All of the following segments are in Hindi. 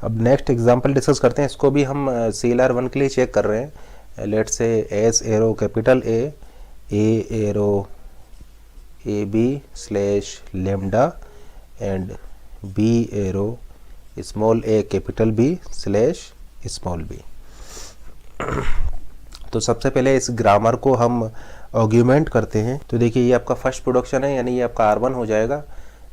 अब नेक्स्ट एग्जांपल डिस्कस करते हैं। इसको भी हम CLR1 के लिए चेक कर रहे हैं। Let's say S arrow capital A arrow A B slash lambda and B arrow small A capital B slash small B. तो सबसे पहले इस ग्रामर को हम ऑर्ग्यूमेंट करते हैं। तो देखिए ये आपका फर्स्ट प्रोडक्शन है, यानी ये आपका R1 हो जाएगा,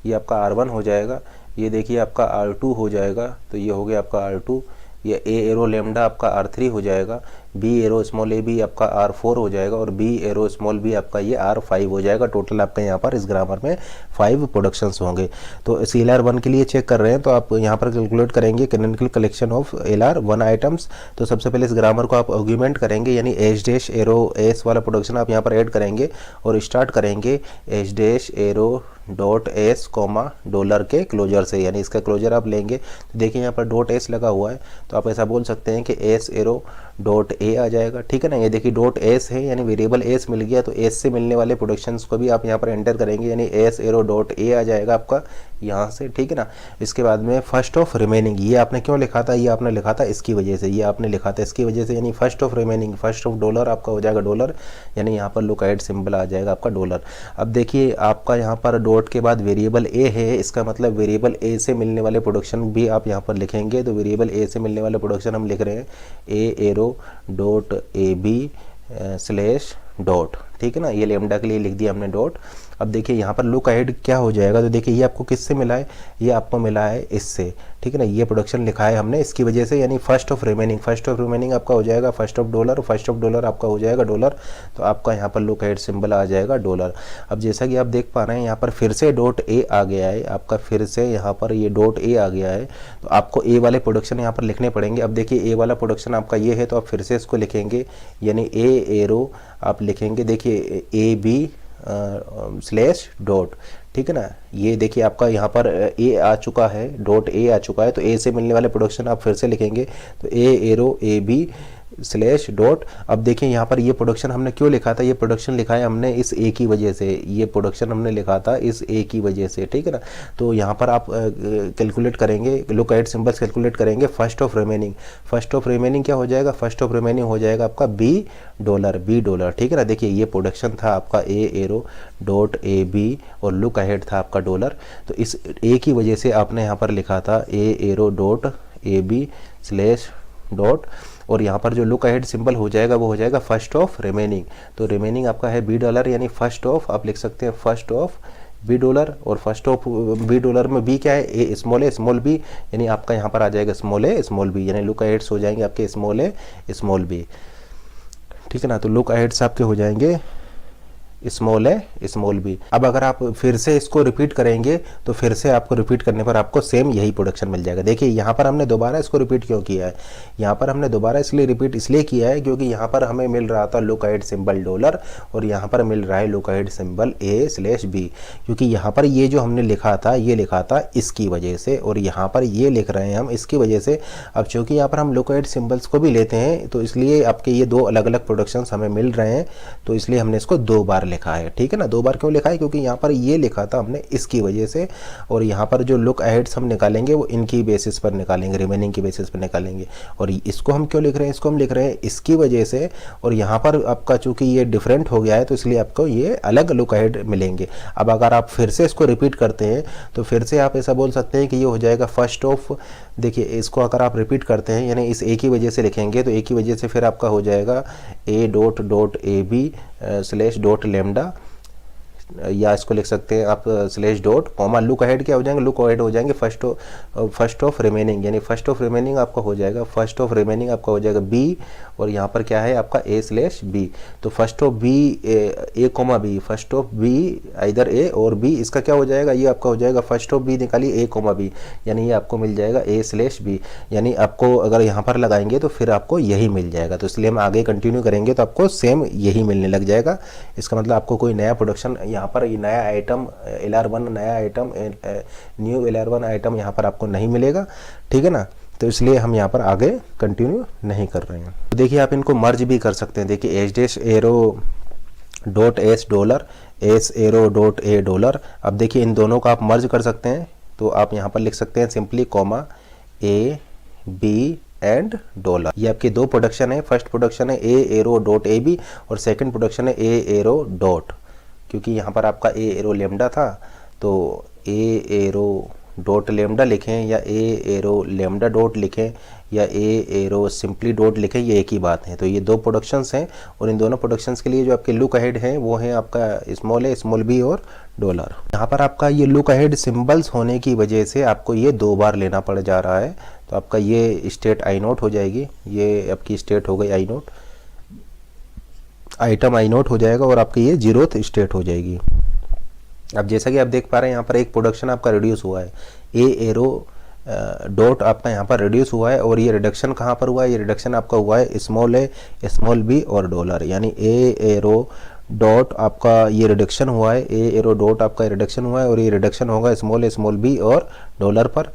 ये आपका R1 हो जाएगा, ये देखिए आपका R2 हो जाएगा, तो ये हो गया आपका R2, ये ए एरो लेमडा आपका R3 हो जाएगा, B arrow small A B आपका R4 हो जाएगा और बी एरो स्मॉल बी आपका ये R5 हो जाएगा। टोटल आपका यहाँ पर इस ग्रामर में 5 प्रोडक्शंस होंगे। तो CLR1 के लिए चेक कर रहे हैं, तो आप यहाँ पर कैलकुलेट करेंगे canonical collection of LR1 items. तो सबसे पहले इस ग्रामर को आप आर्ग्यूमेंट करेंगे, यानी एच डैश एरो एस वाला प्रोडक्शन आप यहाँ पर ऐड करेंगे और स्टार्ट करेंगे H dash arrow dot S comma dollar के क्लोजर से, यानी इसका क्लोजर आप लेंगे। तो देखिए यहाँ पर डॉट एस लगा हुआ है, तो आप ऐसा बोल सकते हैं कि एस एरो डॉट ए आ जाएगा, ठीक है ना। ये देखिए डॉट एस है, यानी वेरिएबल एस मिल गया, तो एस से मिलने वाले प्रोडक्शंस को भी आप यहाँ पर एंटर करेंगे, यानी एस एरो डॉट ए आ जाएगा आपका यहाँ से, ठीक है ना। इसके बाद में फर्स्ट ऑफ रिमेनिंग, ये आपने क्यों लिखा था, ये आपने लिखा था इसकी वजह से, ये आपने लिखा था इसकी वजह से, यानी first of remaining, first of dollar आपका हो जाएगा डॉलर, यानी यहाँ पर लुक एट सिंबल आ जाएगा आपका डॉलर। अब देखिए आपका यहाँ पर डॉट के बाद वेरिएबल ए है, इसका मतलब वेरिएबल ए से मिलने वाले प्रोडक्शन भी आप यहाँ पर लिखेंगे। तो वेरिएबल ए से मिलने वाले प्रोडक्शन हम लिख रहे हैं A arrow dot A B slash dot, ठीक है ना। ये लेमडा के लिए लिख दिया हमने डॉट। अब देखिए यहाँ पर लुक अहेड क्या हो जाएगा, तो देखिए ये आपको किससे मिला है, ये आपको मिला है इससे, ठीक है ना। ये प्रोडक्शन लिखा है हमने इसकी वजह से, यानी first of remaining, first of remaining आपका हो जाएगा first of dollar, first of dollar आपका हो जाएगा डॉलर, तो आपका यहाँ पर लुक अहेड सिंबल आ जाएगा डॉलर। अब जैसा कि आप देख पा रहे हैं यहाँ पर फिर से डॉट ए आ गया है आपका, फिर से यहाँ पर ये डॉट ए आ गया है, तो आपको ए वाले प्रोडक्शन यहाँ पर लिखने पड़ेंगे। अब देखिए ए वाला प्रोडक्शन आपका ये है, तो आप फिर से इसको लिखेंगे, यानी ए एरो आप लिखेंगे, देखिए ए बी स्लैश डॉट, ठीक है ना। ये देखिए आपका यहाँ पर ए आ चुका है, डॉट ए आ चुका है, तो ए से मिलने वाले प्रोडक्शन आप फिर से लिखेंगे, तो A arrow A B slash dot. अब देखिए यहाँ पर ये प्रोडक्शन हमने क्यों लिखा था, ये प्रोडक्शन लिखा है हमने इस ए की वजह से, ये प्रोडक्शन हमने लिखा था इस ए की वजह से, ठीक है ना। तो यहाँ पर आप कैलकुलेट करेंगे, लुक एट सिंबल्स कैलकुलेट करेंगे, first of remaining, first of remaining क्या हो जाएगा, फर्स्ट ऑफ रिमेनिंग हो जाएगा आपका बी डॉलर, ठीक है ना। देखिए ये प्रोडक्शन था आपका ए एरो डॉट ए बी और लुक अहेड था आपका डॉलर, तो इस ए की वजह से आपने यहाँ पर लिखा था A arrow dot A B slash dot, और यहाँ पर जो लुक अहेड सिंबल हो जाएगा वो हो जाएगा फर्स्ट ऑफ रिमेनिंग। तो रिमेनिंग आपका है बी डॉलर, यानी फर्स्ट ऑफ आप लिख सकते हैं फर्स्ट ऑफ बी डॉलर, और फर्स्ट ऑफ बी डॉलर में बी क्या है, ए स्मॉल बी, यानी आपका यहाँ पर आ जाएगा स्मॉल ए स्मॉल बी, यानी लुक अहेड्स हो जाएंगे आपके स्मॉल ए स्मॉल बी, ठीक है ना। तो लुक अहेड्स आपके हो जाएंगे स्मॉल है स्मॉल बी। अब अगर आप फिर से इसको रिपीट करेंगे तो फिर से आपको रिपीट करने पर आपको सेम यही प्रोडक्शन मिल जाएगा। देखिए यहाँ पर हमने दोबारा इसको रिपीट क्यों किया है, यहाँ पर हमने दोबारा इसलिए रिपीट इसलिए किया है क्योंकि यहाँ पर हमें मिल रहा था लुक अहेड सिंबल डॉलर और यहाँ पर मिल रहा है look ahead symbol A slash B, क्योंकि यहाँ पर ये जो हमने लिखा था ये लिखा था इसकी वजह से, और यहाँ पर ये लिख रहे हैं हम इसकी वजह से। अब चूँकि यहाँ पर हम लुक अहेड सिंबल्स को भी लेते हैं तो इसलिए आपके ये दो अलग अलग प्रोडक्शंस हमें मिल रहे हैं, तो इसलिए हमने इसको दो बार लिखा है, ठीक है ना। दो बार क्यों लिखा है, क्योंकि यहाँ पर ये लिखा था हमने इसकी वजह से, और यहाँ पर जो लुक अहेड्स हम निकालेंगे वो इनकी बेसिस पर निकालेंगे, रिमेनिंग की बेसिस पर निकालेंगे। और इसको हम क्यों लिख रहे हैं, इसको हम लिख रहे हैं इसकी वजह से, और यहाँ पर आपका चूंकि ये डिफरेंट हो गया है तो इसलिए आपको ये अलग लुक अहेड मिलेंगे। अब अगर आप फिर से इसको रिपीट करते हैं तो फिर से आप ऐसा बोल सकते हैं कि ये हो जाएगा फर्स्ट ऑफ, देखिए इसको अगर आप रिपीट करते हैं यानी इस ए की वजह से लिखेंगे तो ए की वजह से फिर आपका हो जाएगा A dot dot A B slash dot lambda, या इसको लिख सकते हैं आप slash dot comma look ahead क्या हो जाएंगे, लुक अहेड हो जाएंगे फर्स्ट ऑफ रिमेनिंग, यानी फर्स्ट ऑफ रिमेनिंग आपका हो जाएगा फर्स्ट ऑफ रिमेनिंग आपका हो जाएगा बी, और यहाँ पर क्या है आपका ए स्लैश बी। तो first of B A comma B, first of B इधर ए और बी, इसका क्या हो जाएगा, ये आपका हो जाएगा फर्स्ट ऑफ बी निकालिए ए कॉमा बी, यानी ये आपको मिल जाएगा ए स्लैश बी, यानी आपको अगर यहाँ पर लगाएंगे तो फिर आपको यही मिल जाएगा। तो इसलिए हम आगे कंटिन्यू करेंगे तो आपको सेम यही मिलने लग जाएगा। इसका मतलब आपको कोई नया प्रोडक्शन यहाँ पर ये नया आइटम LR1 नया आइटम न्यू LR1 आइटम यहाँ पर आपको नहीं मिलेगा, ठीक है ना। तो इसलिए हम यहाँ पर आगे कंटिन्यू नहीं कर रहे हैं। तो देखिए आप इनको मर्ज भी कर सकते हैं, देखिए H dash arrow dot S dollar S arrow dot A dollar. अब देखिए इन दोनों को आप मर्ज कर सकते हैं, तो आप यहाँ पर लिख सकते हैं simply comma A B and dollar. ये आपके दो प्रोडक्शन है। फर्स्ट प्रोडक्शन है A arrow dot A B और सेकंड प्रोडक्शन है ए एरो डॉट, क्योंकि यहाँ पर आपका ए एरो लेमडा था तो ए एरो डॉट लेमडा लिखें या ए एरो लेमडा डॉट लिखें या ए एरो सिंपली डॉट लिखें, ये एक ही बात है। तो ये दो प्रोडक्शंस हैं और इन दोनों प्रोडक्शंस के लिए जो आपके लुक अहेड हैं वो है आपका स्मॉल ए, स्मॉल बी और डॉलर। यहाँ पर आपका ये लुक अहेड सिंबल्स होने की वजह से आपको ये 2 बार लेना पड़ जा रहा है। तो आपका ये स्टेट आई नोट हो जाएगी, ये आपकी स्टेट हो गई आई नोट, आइटम आई नोट हो जाएगा और आपकी ये 0th स्टेट हो जाएगी। अब जैसा कि आप देख पा रहे हैं यहाँ पर एक प्रोडक्शन आपका रिड्यूस हुआ है, ए एरो डॉट आपका यहाँ पर रिड्यूस हुआ है और ये रिडक्शन कहाँ पर हुआ है, ये रिडक्शन आपका हुआ है स्मॉल ए, स्मॉल बी और डॉलर, यानी ए एरो डॉट आपका ये रिडक्शन हुआ है, ए एरो डॉट आपका रिडक्शन हुआ है और ये रिडक्शन होगा स्मॉल ए, स्मॉल बी और डॉलर पर।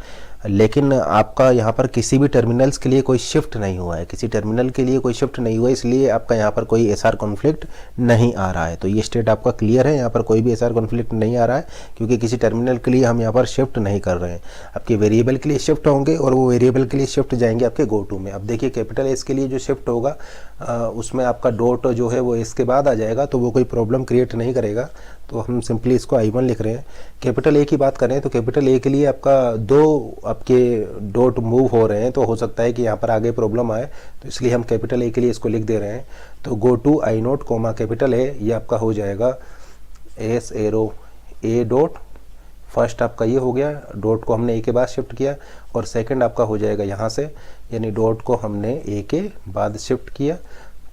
लेकिन आपका यहाँ पर किसी भी टर्मिनल्स के लिए कोई शिफ्ट नहीं हुआ है, किसी टर्मिनल के लिए कोई शिफ्ट नहीं हुआ है, इसलिए आपका यहाँ पर कोई एसआर कॉन्फ्लिक्ट नहीं आ रहा है। तो ये स्टेट आपका क्लियर है, यहाँ पर कोई भी एसआर कॉन्फ्लिक्ट नहीं आ रहा है क्योंकि किसी टर्मिनल के लिए हम यहाँ पर शिफ्ट नहीं कर रहे हैं। आपके वेरिएबल के लिए शिफ्ट होंगे और वो वेरिएबल के लिए शिफ्ट जाएंगे आपके गो टू में। अब देखिए कैपिटल एस के लिए जो शिफ्ट होगा उसमें आपका डॉट जो है वो इसके बाद आ जाएगा, तो वो कोई प्रॉब्लम क्रिएट नहीं करेगा। तो हम सिंपली इसको I1 लिख रहे हैं। कैपिटल ए की बात करें तो कैपिटल ए के लिए आपका 2 आपके डॉट मूव हो रहे हैं, तो हो सकता है कि यहाँ पर आगे प्रॉब्लम आए, तो इसलिए हम कैपिटल ए के लिए इसको लिख दे रहे हैं। तो go to I naught comma capital A, ये आपका हो जाएगा S arrow A dot, first आपका ये हो गया, डॉट को हमने ए के बाद शिफ्ट किया और सेकंड आपका हो जाएगा यहाँ से, यानी डॉट को हमने ए के बाद शिफ्ट किया,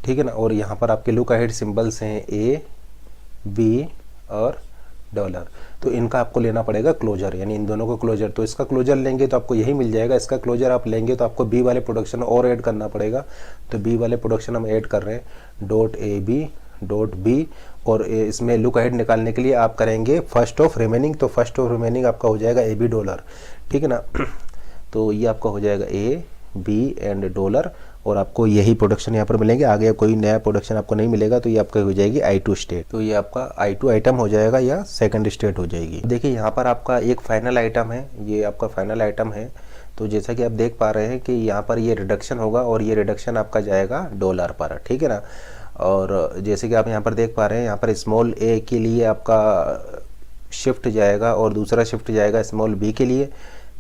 ठीक है ना। और यहाँ पर आपके लुक अहेड सिंबल्स हैं ए बी और डॉलर, तो इनका आपको लेना पड़ेगा क्लोजर, यानी इन दोनों को क्लोजर। तो इसका क्लोजर लेंगे तो आपको यही मिल जाएगा, इसका क्लोजर आप लेंगे तो आपको बी वाले प्रोडक्शन और ऐड करना पड़ेगा। तो बी वाले प्रोडक्शन हम ऐड कर रहे हैं dot A B dot B, और इसमें लुक अहेड निकालने के लिए आप करेंगे फर्स्ट ऑफ रिमेनिंग, तो फर्स्ट ऑफ रिमेनिंग आपका हो जाएगा ए बी डॉलर, ठीक है ना। तो ये आपका हो जाएगा ए बी एंड डॉलर और आपको यही प्रोडक्शन यहाँ पर मिलेंगे, आगे कोई नया प्रोडक्शन आपको नहीं मिलेगा। तो ये आपका हो जाएगी I2 स्टेट, तो ये आपका I2 आइटम हो जाएगा या सेकंड स्टेट हो जाएगी। देखिए यहाँ पर आपका एक फाइनल आइटम है, ये आपका फाइनल आइटम है। तो जैसा कि आप देख पा रहे हैं कि यहाँ पर ये रिडक्शन होगा और ये रिडक्शन आपका जाएगा डॉलर पर, ठीक है ना। और जैसे कि आप यहाँ पर देख पा रहे हैं, यहाँ पर स्मॉल ए के लिए आपका शिफ्ट जाएगा और दूसरा शिफ्ट जाएगा स्मॉल बी के लिए,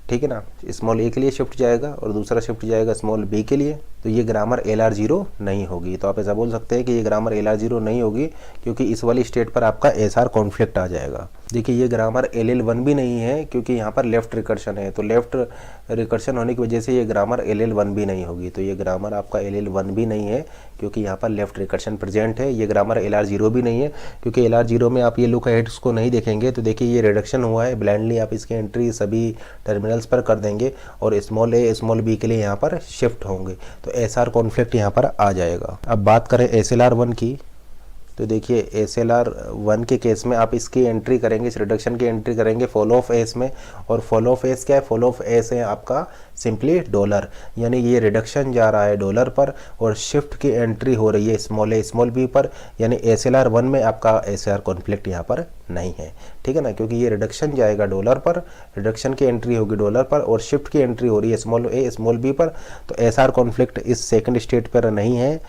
ठीक है ना। स्मॉल ए के लिए शिफ्ट जाएगा और दूसरा शिफ्ट जाएगा स्मॉल बी के लिए। तो ये ग्रामर LR0 नहीं होगी। तो आप ऐसा बोल सकते हैं कि ये ग्रामर LR0 नहीं होगी क्योंकि इस वाली स्टेट पर आपका SR कॉन्फ्लिक्ट आ जाएगा। देखिए ये ग्रामर LL1 भी नहीं है क्योंकि यहाँ पर लेफ्ट रिकर्शन है, तो लेफ्ट रिकर्शन होने की वजह से ये ग्रामर LL1 भी नहीं होगी। तो ये ग्रामर आपका LL1 भी नहीं है क्योंकि यहाँ पर लेफ्ट रिकर्शन प्रेजेंट है। ये ग्रामर LR0 भी नहीं है क्योंकि LR0 में आप ये लुक अहेड्स को नहीं देखेंगे। तो देखिए ये रिडक्शन हुआ है, ब्लाइंडली आप इसकी एंट्री सभी टर्मिनल्स पर कर देंगे और स्मॉल ए स्मॉल बी के लिए यहाँ पर शिफ्ट होंगे, तो SR कॉन्फ्लिक्ट यहाँ पर आ जाएगा। अब बात करें SLR1 की, तो देखिए SLR1 के केस में आप इसकी एंट्री करेंगे, इस रिडक्शन की एंट्री करेंगे फॉलो ऑफ एस में, और फॉलो ऑफ एस क्या है, फॉलो ऑफ एस है आपका सिंपली डॉलर, यानी ये रिडक्शन जा रहा है डॉलर पर और शिफ्ट की एंट्री हो रही है स्मॉल ए स्मॉल बी पर, यानी SLR1 में आपका SR कॉन्फ्लिक्ट यहाँ पर नहीं है, ठीक है ना। क्योंकि ये रिडक्शन जाएगा डॉलर पर, रिडक्शन की एंट्री होगी डॉलर पर और शिफ्ट की एंट्री हो रही है स्मॉल ए स्मॉल बी पर, तो SR कॉन्फ्लिक्ट इस सेकंड स्टेट पर नहीं है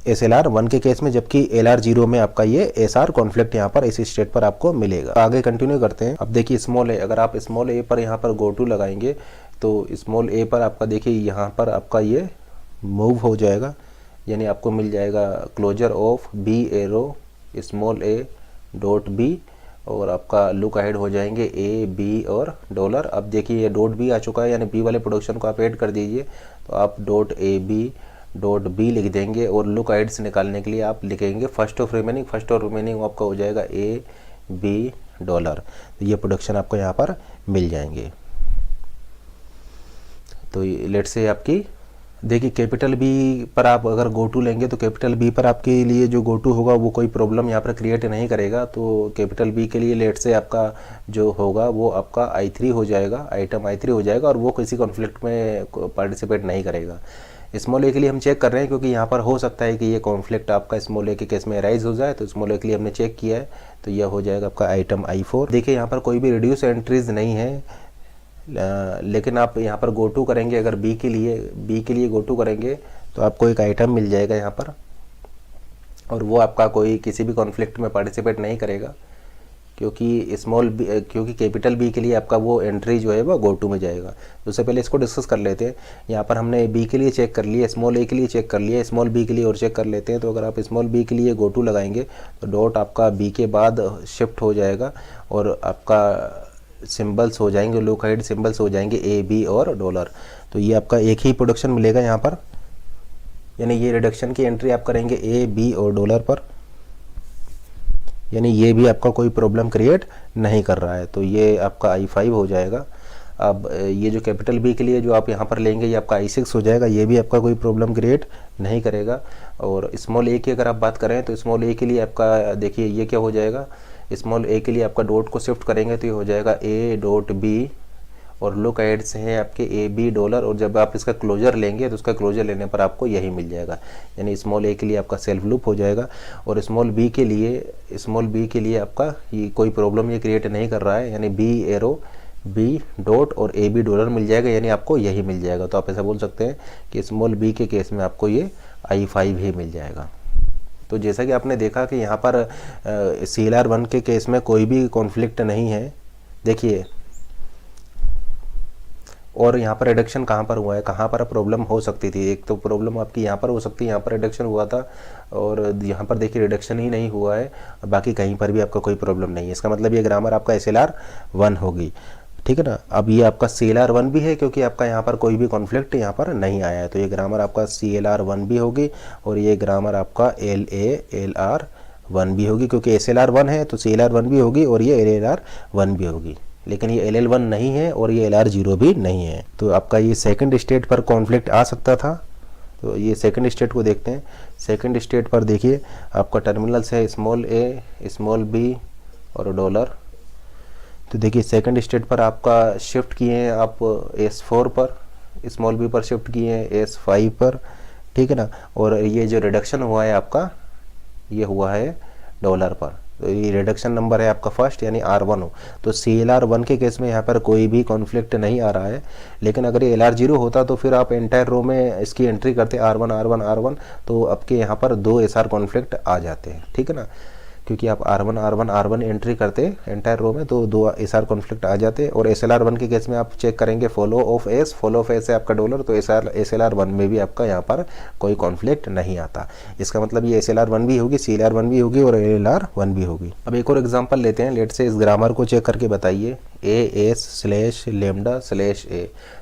SLR1 के केस में, जबकि LR0 में आपका ये SR कॉन्फ्लिक्ट यहाँ पर इस स्टेट पर आपको मिलेगा। आगे कंटिन्यू करते हैं। अब देखिए स्मॉल ए, अगर आप स्मॉल ए पर यहाँ पर गो टू लगाएंगे तो स्मॉल ए पर आपका देखिए यहाँ पर आपका ये मूव हो जाएगा, यानी आपको मिल जाएगा closure of B arrow small A dot B और आपका लुक अहेड हो जाएंगे ए बी और डॉलर। अब देखिए ये डॉट बी आ चुका है, यानी बी वाले प्रोडक्शन को आप ऐड कर दीजिए, तो आप dot A B dot B लिख देंगे और लुक अहेड से निकालने के लिए आप लिखेंगे first of remaining, first of remaining आपका हो जाएगा ए बी डॉलर। तो ये प्रोडक्शन आपको यहाँ पर मिल जाएंगे। तो लेट से आपकी देखिए कैपिटल बी पर आप अगर गो टू लेंगे तो कैपिटल बी पर आपके लिए जो गो टू होगा वो कोई प्रॉब्लम यहाँ पर क्रिएट नहीं करेगा। तो कैपिटल बी के लिए लेट से आपका जो होगा वो आपका I3 हो जाएगा, आइटम I3 हो जाएगा और वो किसी कॉन्फ्लिक्ट में पार्टिसिपेट नहीं करेगा। स्मॉल ए के लिए हम चेक कर रहे हैं क्योंकि यहाँ पर हो सकता है कि ये कॉन्फ्लिक्ट आपका स्मॉल ए के केस में राइज हो जाए, तो स्मॉल ए के लिए हमने चेक किया है, तो यह हो जाएगा आपका आइटम I4। देखिए यहाँ पर कोई भी रिड्यूस एंट्रीज नहीं है, लेकिन आप यहाँ पर गो टू करेंगे, अगर बी के लिए गो टू करेंगे तो आपको एक आइटम मिल जाएगा यहाँ पर, और वो आपका कोई किसी भी कॉन्फ्लिक्ट में पार्टिसिपेट नहीं करेगा, क्योंकि कैपिटल बी के लिए आपका वो एंट्री जो है वो गो टू में जाएगा। तो उससे पहले इसको डिस्कस कर लेते हैं। यहाँ पर हमने बी के लिए चेक कर लिया, स्मॉल ए के लिए चेक कर लिया, स्मॉल बी के लिए और चेक कर लेते हैं। तो अगर आप स्मॉल बी के लिए गो टू लगाएंगे तो डॉट आपका बी के बाद शिफ्ट हो जाएगा और आपका सिंबल्स हो जाएंगे, लोकहाइड सिंबल्स हो जाएंगे ए बी और डॉलर। तो ये आपका एक ही प्रोडक्शन मिलेगा यहाँ पर, यानी ये रिडक्शन की एंट्री आप करेंगे ए बी और डॉलर पर, यानी ये भी आपका कोई प्रॉब्लम क्रिएट नहीं कर रहा है। तो ये आपका I5 हो जाएगा। अब ये जो कैपिटल बी के लिए जो आप यहाँ पर लेंगे ये आपका I6 हो जाएगा, ये भी आपका कोई प्रॉब्लम क्रिएट नहीं करेगा। और स्मॉल ए की अगर आप बात करें तो स्मॉल ए के लिए आपका देखिए ये क्या हो जाएगा, स्मॉल ए के लिए आपका डॉट को शिफ्ट करेंगे तो ये हो जाएगा ए डॉट बी, और लुक एड्स हैं आपके ए बी डॉलर, और जब आप इसका क्लोजर लेंगे तो उसका क्लोजर लेने पर आपको यही मिल जाएगा, यानी स्मॉल ए के लिए आपका सेल्फ लूप हो जाएगा। और स्मॉल बी के लिए आपका ये कोई प्रॉब्लम ये क्रिएट नहीं कर रहा है, यानी बी एरो बी डॉट और ए बी डॉलर मिल जाएगा, यानी आपको यही मिल जाएगा। तो आप ऐसा बोल सकते हैं कि स्मॉल बी के केस में आपको ये I5 ही मिल जाएगा। तो जैसा कि आपने देखा कि यहाँ पर CLR1 के केस में कोई भी कॉन्फ्लिक्ट नहीं है, देखिए। और यहाँ पर रिडक्शन कहाँ पर हुआ है, कहाँ पर प्रॉब्लम हो सकती थी, एक तो प्रॉब्लम आपकी यहाँ पर हो सकती है, यहाँ पर रिडक्शन हुआ था और यहाँ पर देखिए रिडक्शन ही नहीं हुआ है, बाकी कहीं पर भी आपका कोई प्रॉब्लम नहीं है। इसका मतलब ये ग्रामर आपका SLR1 होगी, ठीक है ना। अब ये आपका CLR1 भी है क्योंकि आपका यहाँ पर कोई भी कॉन्फ्लिक्ट यहाँ पर नहीं आया है, तो ये ग्रामर आपका CLR1 भी होगी और ये ग्रामर आपका LALR1 भी होगी, क्योंकि SLR1 है तो CLR1 भी होगी और ये LLR1 भी होगी। लेकिन ये LL1 नहीं है और ये LR0 भी नहीं है। तो आपका ये सेकंड स्टेट पर कॉन्फ्लिक्ट आ सकता था। तो ये सेकंड स्टेट को देखते हैं। सेकंड स्टेट पर देखिए आपका टर्मिनल्स है स्मॉल ए, स्मॉल बी और डॉलर। तो देखिए सेकंड स्टेट पर आपका शिफ्ट किए हैं आप S4 पर, स्मॉल बी पर शिफ्ट किए हैं S5 पर, ठीक है ना। और ये जो रिडक्शन हुआ है आपका ये हुआ है डॉलर पर, तो ये रिडक्शन नंबर है आपका फर्स्ट, यानी R1 हो। तो CLR1 के केस में यहाँ पर कोई भी कॉन्फ्लिक्ट नहीं आ रहा है। लेकिन अगर ये LR0 होता तो फिर आप एंटायर रो में इसकी एंट्री करते R1 R1 R1, तो आपके यहाँ पर 2 SR कॉन्फ्लिक्ट आ जाते हैं, ठीक है ना। क्योंकि आप R1 R1 R1 एंट्री करते एंटायर रो में तो 2 SR कॉन्फ्लिक्ट आ जाते। और SLR1 के केस में आप चेक करेंगे फॉलो ऑफ एस है आपका डॉलर, तो SLR1 में भी आपका यहाँ पर कोई कॉन्फ्लिक्ट नहीं आता। इसका मतलब ये SLR1 भी होगी, CLR1 भी होगी और LLR1 भी होगी। अब एक और एग्जाम्पल लेते हैं। लेट से इस ग्रामर को चेक करके बताइए AS/λ/A।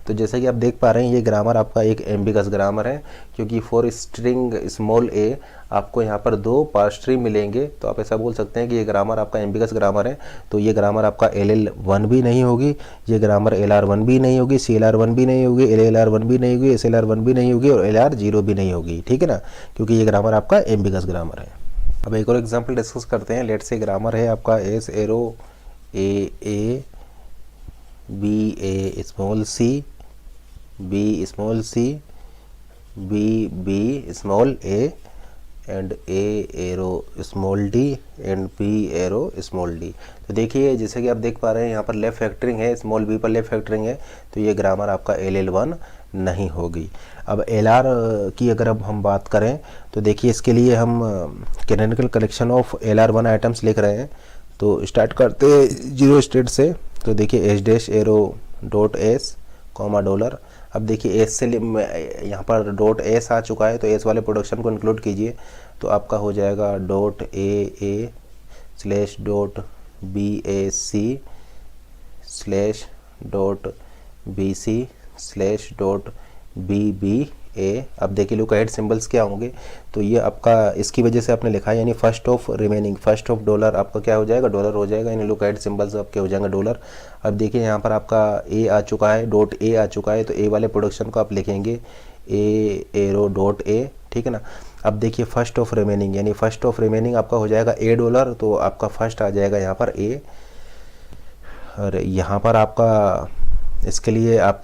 तो जैसा कि आप देख पा रहे हैं ये ग्रामर आपका एक एम्बिगस ग्रामर है, क्योंकि फॉर स्ट्रिंग स्मॉल a आपको यहाँ पर 2 पार्स ट्री मिलेंगे। तो आप ऐसा बोल सकते हैं कि ये ग्रामर आपका एम्बिगस ग्रामर है। तो ये ग्रामर आपका LL1 भी नहीं होगी, ये ग्रामर LR1 भी नहीं होगी, CLR1 भी नहीं होगी, LLR1 भी नहीं होगी, SLR1 भी नहीं होगी और LR0 भी नहीं होगी, ठीक है ना, क्योंकि ये ग्रामर आपका एम्बिगस ग्रामर है। अब एक और एग्जाम्पल डिस्कस करते हैं। लेट से ग्रामर है आपका S arrow A B A small c B small c B B small a and A arrow small d and B arrow small d। तो देखिए जैसे कि आप देख पा रहे हैं यहाँ पर लेफ्ट फैक्टरिंग है, स्मॉल b पर लेफ्ट फैक्टरिंग है, तो ये ग्रामर आपका LL1 नहीं होगी। अब LR की अगर अब हम बात करें तो देखिए इसके लिए हम canonical collection of LR1 items लिख रहे हैं। तो स्टार्ट करते हैं 0 स्टेट से। तो देखिए S' arrow dot S comma dollar. अब देखिए S से यहाँ पर डॉट S आ चुका है, तो S वाले प्रोडक्शन को इंक्लूड कीजिए। तो आपका हो जाएगा dot A slash dot BAC slash dot BC slash dot BBA। अब देखिए लुक एट सिंबल्स क्या होंगे, तो ये आपका इसकी वजह से आपने लिखा है, यानी first of remaining, first of dollar आपका क्या हो जाएगा, डॉलर हो जाएगा, यानी लुक एट सिंबल्स आपके हो जाएंगे डॉलर। अब देखिए यहाँ पर आपका A आ चुका है, डॉट A आ चुका है, तो A वाले प्रोडक्शन को आप लिखेंगे A एरो डॉट A, ठीक है ना। अब देखिए फर्स्ट ऑफ रिमेनिंग, यानी फर्स्ट ऑफ रिमेनिंग आपका हो जाएगा A डॉलर, तो आपका फर्स्ट आ जाएगा यहाँ पर A। और यहाँ पर आपका इसके लिए आप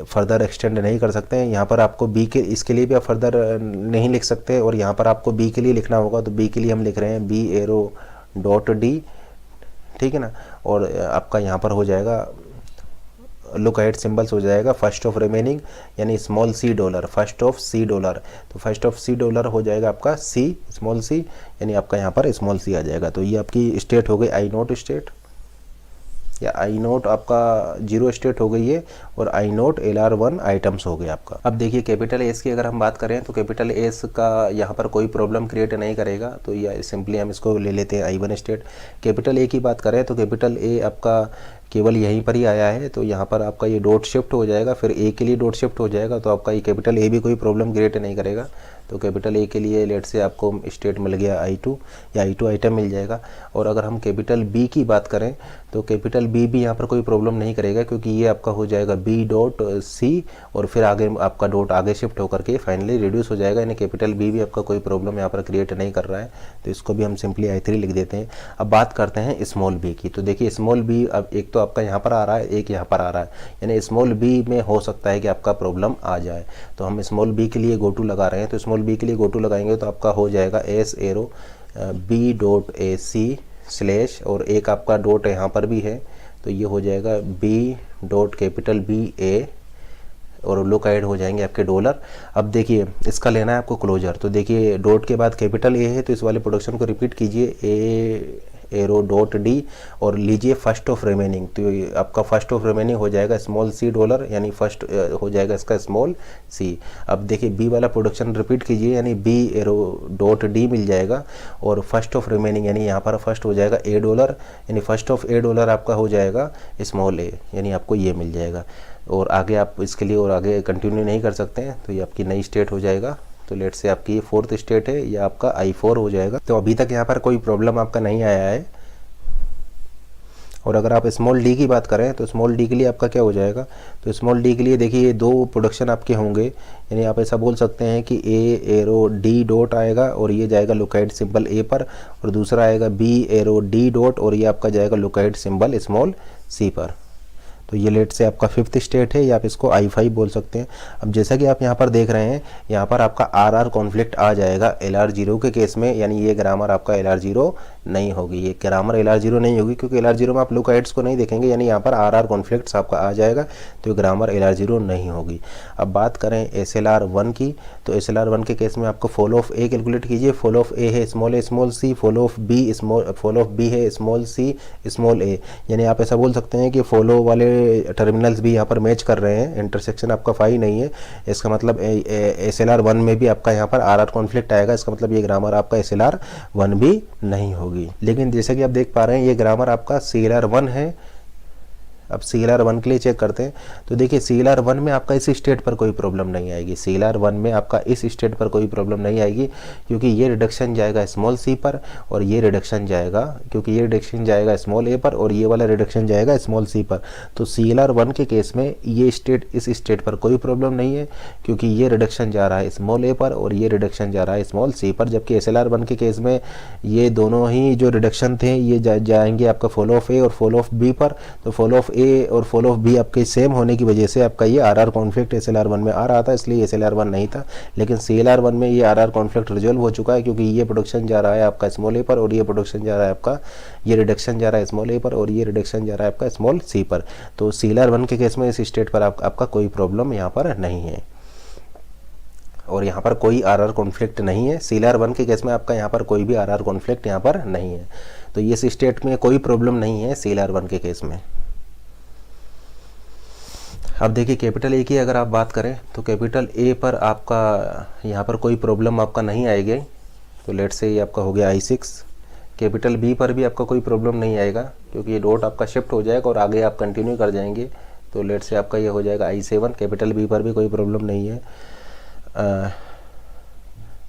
फर्दर एक्सटेंड नहीं कर सकते हैं। यहाँ पर आपको B के इसके लिए भी आप फर्दर नहीं लिख सकते, और यहाँ पर आपको B के लिए लिखना होगा, तो B के लिए हम लिख रहे हैं B एरो डॉट D, ठीक है ना। और आपका यहाँ पर हो जाएगा लुक अहेड सिंबल्स हो जाएगा फर्स्ट ऑफ रिमेनिंग यानी small C dollar, first of C dollar. तो फर्स्ट ऑफ सी डॉलर हो जाएगा आपका सी, स्मॉल सी, यानी आपका यहाँ पर स्मॉल सी आ जाएगा। तो ये आपकी स्टेट हो गई आई नोट स्टेट, या आई नोट आपका जीरो स्टेट हो गई है, और आई नोट LR1 आइटम्स हो गए आपका। अब देखिए कैपिटल एस की अगर हम बात करें तो कैपिटल एस का यहाँ पर कोई प्रॉब्लम क्रिएट नहीं करेगा, तो ये सिंपली हम इसको ले लेते हैं I1 स्टेट। कैपिटल ए की बात करें तो कैपिटल ए आपका केवल यहीं पर ही आया है, तो यहाँ पर आपका ये डॉट शिफ्ट हो जाएगा, फिर ए के लिए डॉट शिफ्ट हो जाएगा, तो आपका ये कैपिटल ए भी कोई प्रॉब्लम क्रिएट नहीं करेगा। तो कैपिटल ए के लिए लेट से आपको स्टेट मिल गया I2 या I2 आइटम मिल जाएगा। और अगर हम कैपिटल बी की बात करें तो कैपिटल बी भी यहाँ पर कोई प्रॉब्लम नहीं करेगा, क्योंकि ये आपका हो जाएगा बी डॉट सी, और फिर आगे आपका डॉट आगे शिफ्ट होकर के फाइनली रिड्यूस हो जाएगा, यानी कैपिटल बी भी आपका कोई प्रॉब्लम यहाँ पर क्रिएट नहीं कर रहा है। तो इसको भी हम सिंपली I3 लिख देते हैं। अब बात करते हैं स्मॉल बी की। तो देखिए स्मॉल बी अब एक तो आपका यहाँ पर आ रहा है, एक यहाँ पर आ रहा है, यानी स्मॉल बी में हो सकता है कि आपका प्रॉब्लम आ जाए। तो हम स्मॉल बी के लिए गो टू लगा रहे हैं, तो स्मॉल बी के लिए गो टू लगाएंगे तो आपका हो जाएगा S arrow B dot A C slash, और एक आपका डॉट यहाँ पर भी है, तो ये हो जाएगा बी डॉट कैपिटल बी ए, और लुक ऐड हो जाएंगे आपके डॉलर। अब देखिए इसका लेना है आपको क्लोजर। तो देखिए डॉट के बाद कैपिटल ए है, तो इस वाले प्रोडक्शन को रिपीट कीजिए, ए एरो डॉट डी, और लीजिए फर्स्ट ऑफ रिमेनिंग। तो आपका फर्स्ट ऑफ रिमेनिंग हो जाएगा स्मॉल सी डॉलर, यानी फर्स्ट हो जाएगा इसका स्मॉल सी। अब देखिए बी वाला प्रोडक्शन रिपीट कीजिए, यानी बी एरो डॉट डी मिल जाएगा, और फर्स्ट ऑफ रिमेनिंग यानी यहाँ पर फर्स्ट हो जाएगा ए डॉलर, यानी फर्स्ट ऑफ ए डॉलर आपका हो जाएगा स्मॉल ए, यानी आपको ये मिल जाएगा। और आगे आप इसके लिए और आगे कंटिन्यू नहीं कर सकते हैं, तो ये आपकी नई स्टेट हो जाएगा। तो लेट से आपकी ये फोर्थ स्टेट है, या आपका I4 हो जाएगा। तो अभी तक यहाँ पर कोई प्रॉब्लम आपका नहीं आया है। और अगर आप स्मॉल डी की बात करें तो स्मॉल डी के लिए आपका क्या हो जाएगा, तो स्मॉल डी के लिए देखिए ये दो प्रोडक्शन आपके होंगे, यानी आप ऐसा बोल सकते हैं कि ए एरो डी डॉट आएगा, और ये जाएगा लुकआउट सिंबल ए पर, और दूसरा आएगा बी एरो डी डॉट, और ये आपका जाएगा लुकआउट सिंबल स्मॉल सी पर। तो ये लेट से आपका फिफ्थ स्टेट है, या आप इसको I5 बोल सकते हैं। अब जैसा कि आप यहाँ पर देख रहे हैं, यहाँ पर आपका RR कॉन्फ्लिक्ट आ जाएगा LR0 के केस में, यानी ये ग्रामर आपका LR0 नहीं होगी, ये ग्रामर LR0 नहीं होगी, क्योंकि LR0 में आप लुक एड्स को नहीं देखेंगे, यानी यहाँ पर RR कॉन्फ्लिक्ट्स आपका आ जाएगा, तो ये ग्रामर LR0 नहीं होगी। अब बात करें SLR1 की, तो SLR1 के केस में आपको फॉल ऑफ ए कैलकुलेट कीजिए। फॉल ऑफ ए है small A small C, follow of B है स्मॉल सी स्मॉल ए, यानी आप ऐसा बोल सकते हैं कि फॉलो वाले टर्मिनल्स भी यहाँ पर मैच कर रहे हैं, इंटरसेक्शन आपका 5 नहीं है। इसका मतलब SLR1 में भी आपका यहाँ पर RR कॉन्फ्लिक्ट आएगा, इसका मतलब ये ग्रामर आपका SLR1 भी नहीं होगी। लेकिन जैसे कि आप देख पा रहे हैं ये ग्रामर आपका CLR1 है। अब CLR1 के लिए चेक करते हैं, तो देखिए CLR1 में आपका इस स्टेट पर कोई प्रॉब्लम नहीं आएगी, CLR1 में आपका इस स्टेट पर कोई प्रॉब्लम नहीं आएगी, क्योंकि ये रिडक्शन जाएगा स्मॉल सी पर, और ये रिडक्शन जाएगा, क्योंकि ये रिडक्शन जाएगा स्मॉल ए पर, और ये वाला रिडक्शन जाएगा स्मॉल सी पर। तो CLR1 के केस में ये स्टेट इस स्टेट पर कोई प्रॉब्लम नहीं है, क्योंकि ये रिडक्शन जा रहा है स्मॉल ए पर, और ये रिडक्शन जा रहा है स्मॉल सी पर। जबकि SLR1 के केस में ये दोनों ही जो रिडक्शन थे ये जाएंगे आपका फॉल ऑफ ए और फॉल ऑफ बी पर। तो फॉल ऑफ ए और फॉल ऑफ बी आपके सेम होने की वजह से आपका ये RR कॉन्फ्लिक्ट SLR1 में आ रहा था, इसलिए SLR1 नहीं था। लेकिन CLR1 में ये RR कॉन्फ्लिक्ट रिजॉल्व हो चुका है, क्योंकि ये प्रोडक्शन जा रहा है आपका स्मॉल ए पर, और ये प्रोडक्शन जा रहा है आपका, ये रिडक्शन जा रहा है स्मॉल ए पर, और ये रिडक्शन जा रहा है आपका स्मॉल सी पर। तो CLR1 के केस में इस स्टेट पर आपका कोई प्रॉब्लम यहाँ पर नहीं है, और यहाँ पर कोई RR कॉन्फ्लिक्ट नहीं है। CLR1 के केस में आपका यहाँ पर कोई भी RR कॉन्फ्लिक्ट यहाँ पर नहीं है। तो इस स्टेट में कोई प्रॉब्लम नहीं है CLR1 के केस में। अब देखिए कैपिटल ए की अगर आप बात करें तो कैपिटल ए पर आपका यहाँ पर कोई प्रॉब्लम आपका नहीं आएगी। तो लेट से ये आपका हो गया I6। कैपिटल बी पर भी आपका कोई प्रॉब्लम नहीं आएगा, क्योंकि ये डॉट आपका शिफ्ट हो जाएगा और आगे आप कंटिन्यू कर जाएंगे। तो लेट से आपका ये हो जाएगा I7। कैपिटल बी पर भी कोई प्रॉब्लम नहीं है।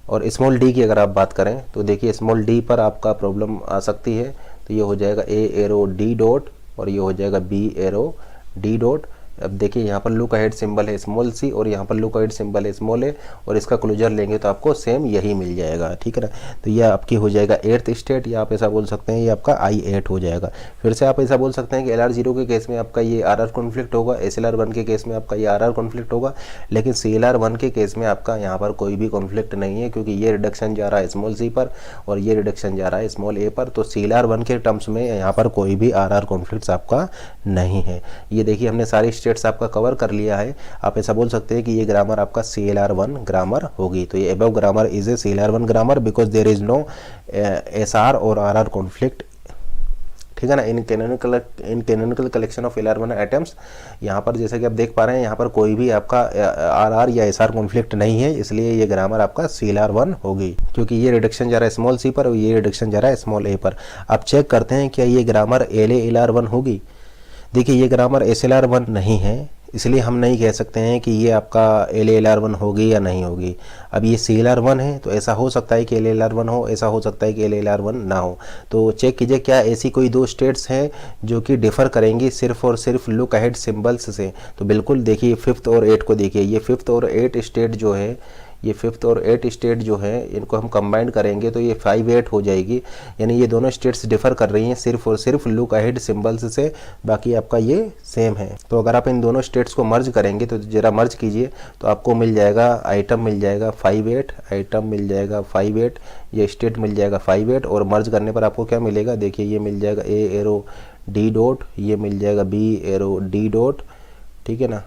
और स्मॉल डी की अगर आप बात करें तो देखिए स्मॉल डी पर आपका प्रॉब्लम आ सकती है। तो ये हो जाएगा ए एरो डी डॉट, और ये हो जाएगा बी एरो डी डॉट। अब देखिए यहाँ पर लुक अहेड सिंबल है स्मॉल सी, और यहाँ पर लुक अहेड सिंबल है स्मॉल ए, और इसका क्लोजर लेंगे तो आपको सेम यही मिल जाएगा, ठीक है ना। तो ये आपकी हो जाएगा 8th स्टेट, या आप ऐसा बोल सकते हैं ये आपका I8 हो जाएगा। फिर से आप ऐसा बोल सकते हैं कि LR0 के केस में आपका ये RR कॉन्फ्लिक्ट होगा, SLR1 के केस में आपका ये RR कॉन्फ्लिक्ट होगा, लेकिन CLR1 के केस में आपका यहाँ पर कोई भी कॉन्फ्लिक्ट नहीं है, क्योंकि ये रिडक्शन जा रहा है स्मॉल सी पर और ये रिडक्शन जा रहा है स्मॉल ए पर। तो CLR1 के टर्म्स में यहाँ पर कोई भी RR कॉन्फ्लिक्ट आपका नहीं है। ये देखिए हमने सारी स्टेट्स आपका कवर कर लिया है, आप ऐसा बोल सकते हैं कि ये ग्रामर आपका CLR1 ग्रामर होगी। तो ये above grammar is a CLR1 grammar because there is no SR और RR कॉन्फ्लिक्ट, ठीक है ना, in canonical collection of LR1 items. यहाँ पर जैसे कि आप देख पा रहे हैं यहाँ पर कोई भी आपका RR या SR कॉन्फ्लिक्ट नहीं है, इसलिए ये ग्रामर आपका CLR1 होगी, क्योंकि ये रिडक्शन जा रहा है स्मॉल c पर और ये रिडक्शन जा रहा है स्मॉल a पर। आप चेक करते हैं क्या ये ग्रामर LA-LR1 होगी। देखिए ये ग्रामर SLR1 नहीं है, इसलिए हम नहीं कह सकते हैं कि ये आपका LA-LR1 होगी या नहीं होगी। अब ये CLR1 है तो ऐसा हो सकता है कि LA-LR1 हो, ऐसा हो सकता है कि LA-LR1 ना हो। तो चेक कीजिए क्या ऐसी कोई दो स्टेट्स हैं जो कि डिफ़र करेंगी सिर्फ और सिर्फ लुक अहेड सिंबल्स से। तो बिल्कुल देखिए 5th और 8 को देखिए, ये 5th और 8 स्टेट जो है, ये 5th और 8 स्टेट जो है इनको हम कंबाइन करेंगे तो ये 5-8 हो जाएगी। यानी ये दोनों स्टेट्स डिफर कर रही हैं सिर्फ और सिर्फ लुक अहेड सिंबल्स से, बाकी आपका ये सेम है। तो अगर आप इन दोनों स्टेट्स को मर्ज करेंगे तो जरा मर्ज कीजिए तो आपको मिल जाएगा आइटम मिल जाएगा 5-8, आइटम मिल जाएगा 5-8, ये स्टेट मिल जाएगा 5-8 और मर्ज करने पर आपको क्या मिलेगा, देखिए ये मिल जाएगा A एरो D डॉट, ये मिल जाएगा B एरो D डॉट, ठीक है ना।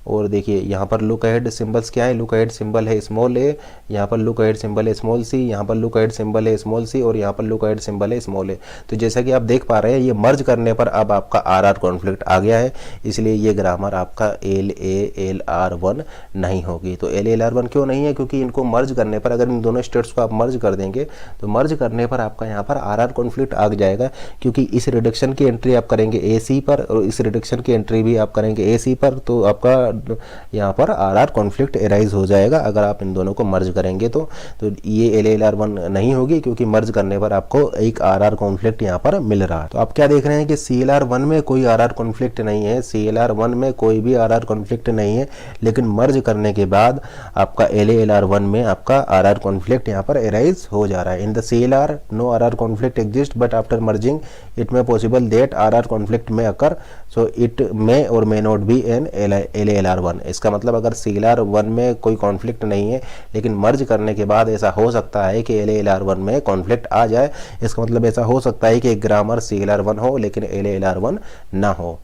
और देखिए यहाँ पर लुक अहेड सिंबल्स क्या है, लुक अहेड सिंबल है स्मॉल a, यहाँ पर लुक अहेड सिंबल है स्मॉल c, यहाँ पर लुक अहेड सिंबल है स्मॉल c और यहाँ पर लुक अहेड सिंबल है स्मॉल a। तो जैसा कि आप देख पा रहे हैं ये मर्ज करने पर अब आपका RR कॉन्फ्लिक्ट आ गया है, इसलिए ये ग्रामर आपका LA-LR1 नहीं होगी। तो LA-LR1 क्यों नहीं है, क्योंकि इनको मर्ज करने पर, अगर इन दोनों स्टेट्स को आप मर्ज कर देंगे तो मर्ज करने पर आपका यहाँ पर RR कॉन्फ्लिक्ट आ जाएगा, क्योंकि इस रिडक्शन की एंट्री आप करेंगे AC पर और इस रिडक्शन की एंट्री भी आप करेंगे AC पर, तो आपका यहाँ पर RR कॉन्फ्लिक्ट एराइज हो जाएगा अगर आप इन दोनों को मर्ज करेंगे तो ये LA-LR1 नहीं होगी, क्योंकि मर्ज करने पर आपको एक RR कॉन्फ्लिक्ट यहाँ पर मिल रहा है। तो आप क्या देख रहे हैं कि CLR1 में कोई RR कॉन्फ्लिक्ट नहीं है, CLR1 में कोई भी RR कॉन्फ्लिक्ट नहीं है, लेकिन मर्ज करने के बाद आपका LA-LR1 में आपका RR कॉन्फ्लिक्ट यहाँ पर एराइज हो जा रहा है। In the CLR no RR conflict exist but after merging it may possible that RR conflict may occur, so it may और may not be N LA-LR1। इसका मतलब अगर CLR1 में कोई कॉन्फ्लिक्ट नहीं है लेकिन मर्ज करने के बाद ऐसा हो सकता है कि LA-LR1 में कॉन्फ्लिक्ट आ जाए, इसका मतलब ऐसा हो सकता है कि एक ग्रामर CLR1 हो लेकिन LA-LR1 ना हो।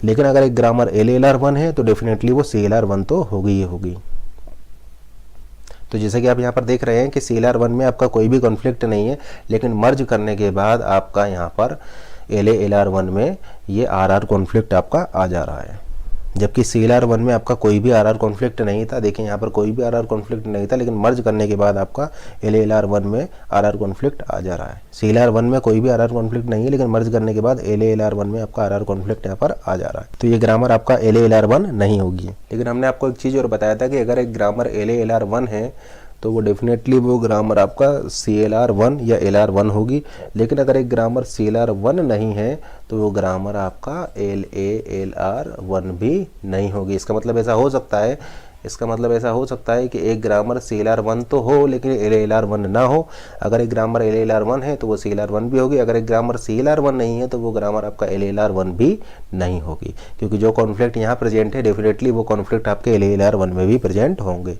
लेकिन अगर एक ग्रामर LA-LR1 है तो डेफिनेटली वो CLR1 तो होगी ही होगी। तो जैसे कि आप यहाँ पर देख रहे हैं कि CLR1 में आपका कोई भी कॉन्फ्लिक्ट नहीं है, लेकिन मर्ज करने के बाद आपका यहाँ पर LA-LR1 में ये RR कॉन्फ्लिक्ट आपका आ जा रहा है, जबकि CLR1 में आपका कोई भी RR कॉन्फ्लिक्ट नहीं था। देखिए यहाँ पर कोई भी RR कॉन्फ्लिक्ट नहीं था, लेकिन मर्ज करने के बाद आपका LA-LR1 में RR कॉन्फ्लिक्ट आ जा रहा है। CLR1 में कोई भी RR कॉन्फ्लिक्ट नहीं है, लेकिन मर्ज करने के बाद LA-LR1 में आपका RR कॉन्फ्लिक्ट यहाँ पर आ जा रहा है। तो ये ग्रामर आपका LA-LR1 नहीं होगी। लेकिन हमने आपको एक चीज़ और बताया था कि अगर एक ग्रामर LA-LR1 है तो वो डेफिनेटली वो ग्रामर आपका CLR1 या LR1 होगी। लेकिन अगर एक ग्रामर CLR1 नहीं है तो वो ग्रामर आपका LA-LR1 भी नहीं होगी। इसका मतलब ऐसा हो सकता है कि एक ग्रामर CLR1 तो हो लेकिन LA-LR1 ना हो। अगर एक ग्रामर LA-LR1 है तो वो CLR1 भी होगी, अगर एक ग्रामर CLR1 नहीं है तो वो ग्रामर आपका LA-LR1 भी नहीं होगी, क्योंकि जो कॉन्फ्लिक्ट यहाँ प्रेजेंट है डेफिनेटली वो कॉन्फ्लिक्ट आपके LA-LR1 में भी प्रेजेंट होंगे।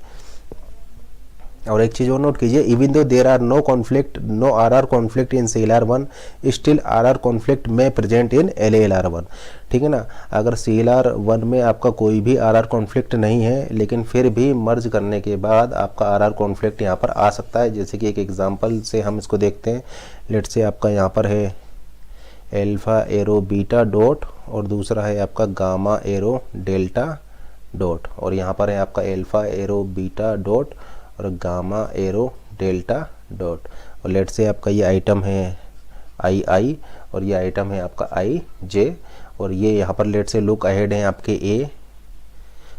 और एक चीज़ और नोट कीजिए, even though there are no conflict, no RR conflict in CLR1, still RR conflict may present in LA-LR1, ठीक है ना। अगर CLR1 में आपका कोई भी RR कॉन्फ्लिक्ट नहीं है, लेकिन फिर भी मर्ज करने के बाद आपका RR कॉन्फ्लिक्ट यहाँ पर आ सकता है। जैसे कि एक एग्जांपल से हम इसको देखते हैं। लेट से आपका यहाँ पर है अल्फा एरो बीटा डॉट और दूसरा है आपका गामा एरो डेल्टा डॉट, और यहाँ पर है आपका अल्फा एरो बीटा डॉट और गामा एरो डेल्टा डॉट। और लेट से आपका ये आइटम है II और ये आइटम है आपका IJ, और ये यहाँ पर लेट से लुक अहेड है आपके A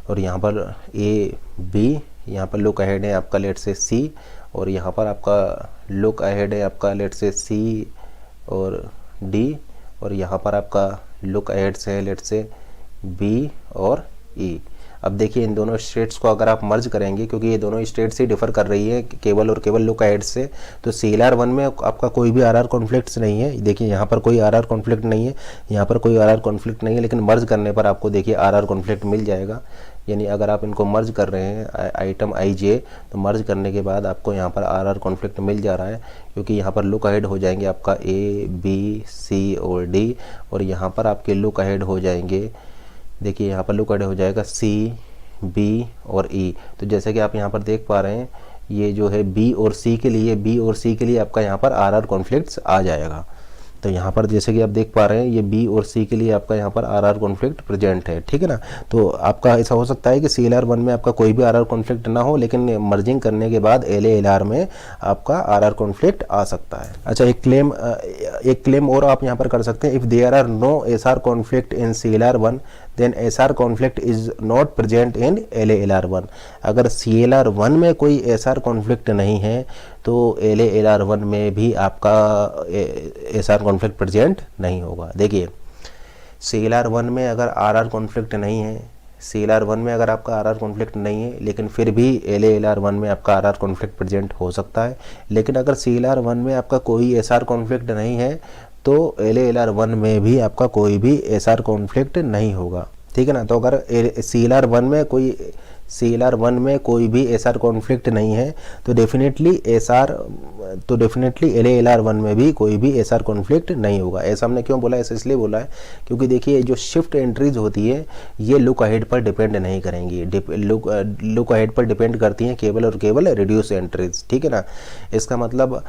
और यहाँ पर AB, यहाँ पर लुक अहेड है आपका लेट से C और यहाँ पर आपका लुक अहेड है आपका लेट से C और D, और यहाँ पर आपका लुक अहेड से लेट से B और E। अब देखिए इन दोनों स्टेट्स को अगर आप मर्ज करेंगे, क्योंकि ये दोनों स्टेट्स ही डिफर कर रही है केवल और केवल लुक अहेड से, तो CLR1 में आपका कोई भी RR कॉन्फ्लिक्ट्स नहीं है। देखिए यहाँ पर कोई RR कॉन्फ्लिक्ट नहीं है, यहाँ पर कोई RR कॉन्फ्लिक्ट नहीं है, लेकिन मर्ज करने पर आपको देखिए RR कॉन्फ्लिक्ट मिल जाएगा। यानी अगर आप इनको मर्ज कर रहे हैं आइटम IJ, तो मर्ज करने के बाद आपको यहाँ पर RR कॉन्फ्लिक्ट मिल जा रहा है, क्योंकि यहाँ पर लुक अहेड हो जाएंगे आपका A, B, C और D, और यहाँ पर आपके लुक अहेड हो जाएंगे देखिए यहाँ पर लुक अहेड हो जाएगा सी, बी और ई। तो जैसे कि आप यहाँ पर देख पा रहे हैं, ये जो है बी और सी के लिए आपका यहाँ पर आर कॉन्फ्लिक्ट्स आ जाएगा। तो यहाँ पर जैसे कि आप देख पा रहे हैं, ये बी और सी के लिए आपका यहाँ पर आर कॉन्फ्लिक्ट प्रेजेंट है, ठीक है ना। तो आपका ऐसा हो सकता है कि CLR1 में आपका कोई भी आर कॉन्फ्लिक्ट ना हो, लेकिन मर्जिंग करने के बाद LA-LR में आपका आर कॉन्फ्लिक्ट आ सकता है। अच्छा, एक क्लेम और आप यहाँ पर कर सकते हैं, if there are no SR conflict in CLR1 then SR conflict is not present in LA-LR1। अगर CLR1 में कोई SR कॉन्फ्लिक्ट नहीं है तो LA-LR1 में भी आपका SR कॉन्फ्लिक्ट प्रेजेंट नहीं होगा। देखिए CLR1 में अगर RR कॉन्फ्लिक्ट नहीं है, CLR1 में अगर आपका RR कॉन्फ्लिक्ट नहीं है, लेकिन फिर भी LA-LR1 में आपका RR कॉन्फ्लिक्ट प्रेजेंट हो सकता है। लेकिन अगर CLR1 में आपका कोई SR कॉन्फ्लिक्ट नहीं है तो LA-LR1 में भी आपका कोई भी SR कॉन्फ्लिक्ट नहीं होगा, ठीक है ना। तो अगर CLR1 में कोई भी SR कॉन्फ्लिक्ट नहीं है तो डेफिनेटली LA-LR1 में भी कोई भी SR कॉन्फ्लिक्ट नहीं होगा। ऐसा हमने क्यों बोला, ऐसा इसलिए बोला है क्योंकि देखिए जो शिफ्ट एंट्रीज होती है ये लुक अहेड पर डिपेंड नहीं करेंगी, लुक अहेड पर डिपेंड करती हैं केवल और केवल रिड्यूस एंट्रीज, ठीक है ना। इसका मतलब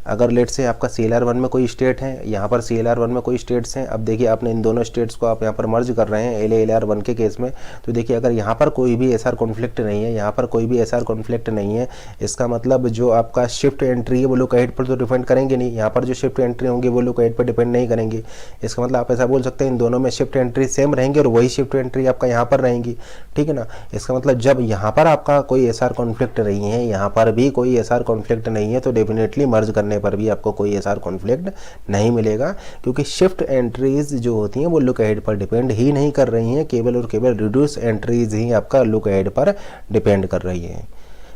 अगर लेट से आपका CLR1 में कोई स्टेट है, यहाँ पर CLR1 में कोई स्टेट्स हैं, अब देखिए आपने इन दोनों स्टेट्स को आप यहाँ पर मर्ज कर रहे हैं LA-LR1 के केस में। तो देखिए अगर यहाँ पर कोई भी SR कॉन्फ्लिक्ट नहीं है, यहाँ पर कोई भी SR कॉन्फ्लिक्ट नहीं है, इसका मतलब जो आपका शिफ्ट एंट्री है वो लुक अहेड पर तो डिपेंड करेंगे नहीं, यहाँ पर जो शिफ्ट एंट्री होंगी वो लुक अहेड पर डिपेंड नहीं करेंगी। इसका मतलब आप ऐसा बोल सकते हैं इन दोनों में शिफ्ट एंट्री सेम रहेंगे और वही शिफ्ट एंट्री आपका यहाँ पर रहेंगी, ठीक है ना। इसका मतलब जब यहाँ पर आपका कोई SR कॉन्फ्लिक्ट नहीं है, यहाँ पर भी कोई SR कॉन्फ्लिक्ट नहीं है, तो डेफिनेटली मर्ज करने पर भी आपको कोई SR कॉन्फ्लिक्ट नहीं मिलेगा, क्योंकि शिफ्ट एंट्रीज जो होती हैं वो लुक अहेड पर डिपेंड ही नहीं कर रही हैं, केवल और केवल रिड्यूस एंट्रीज ही आपका लुक अहेड पर डिपेंड कर रही हैं,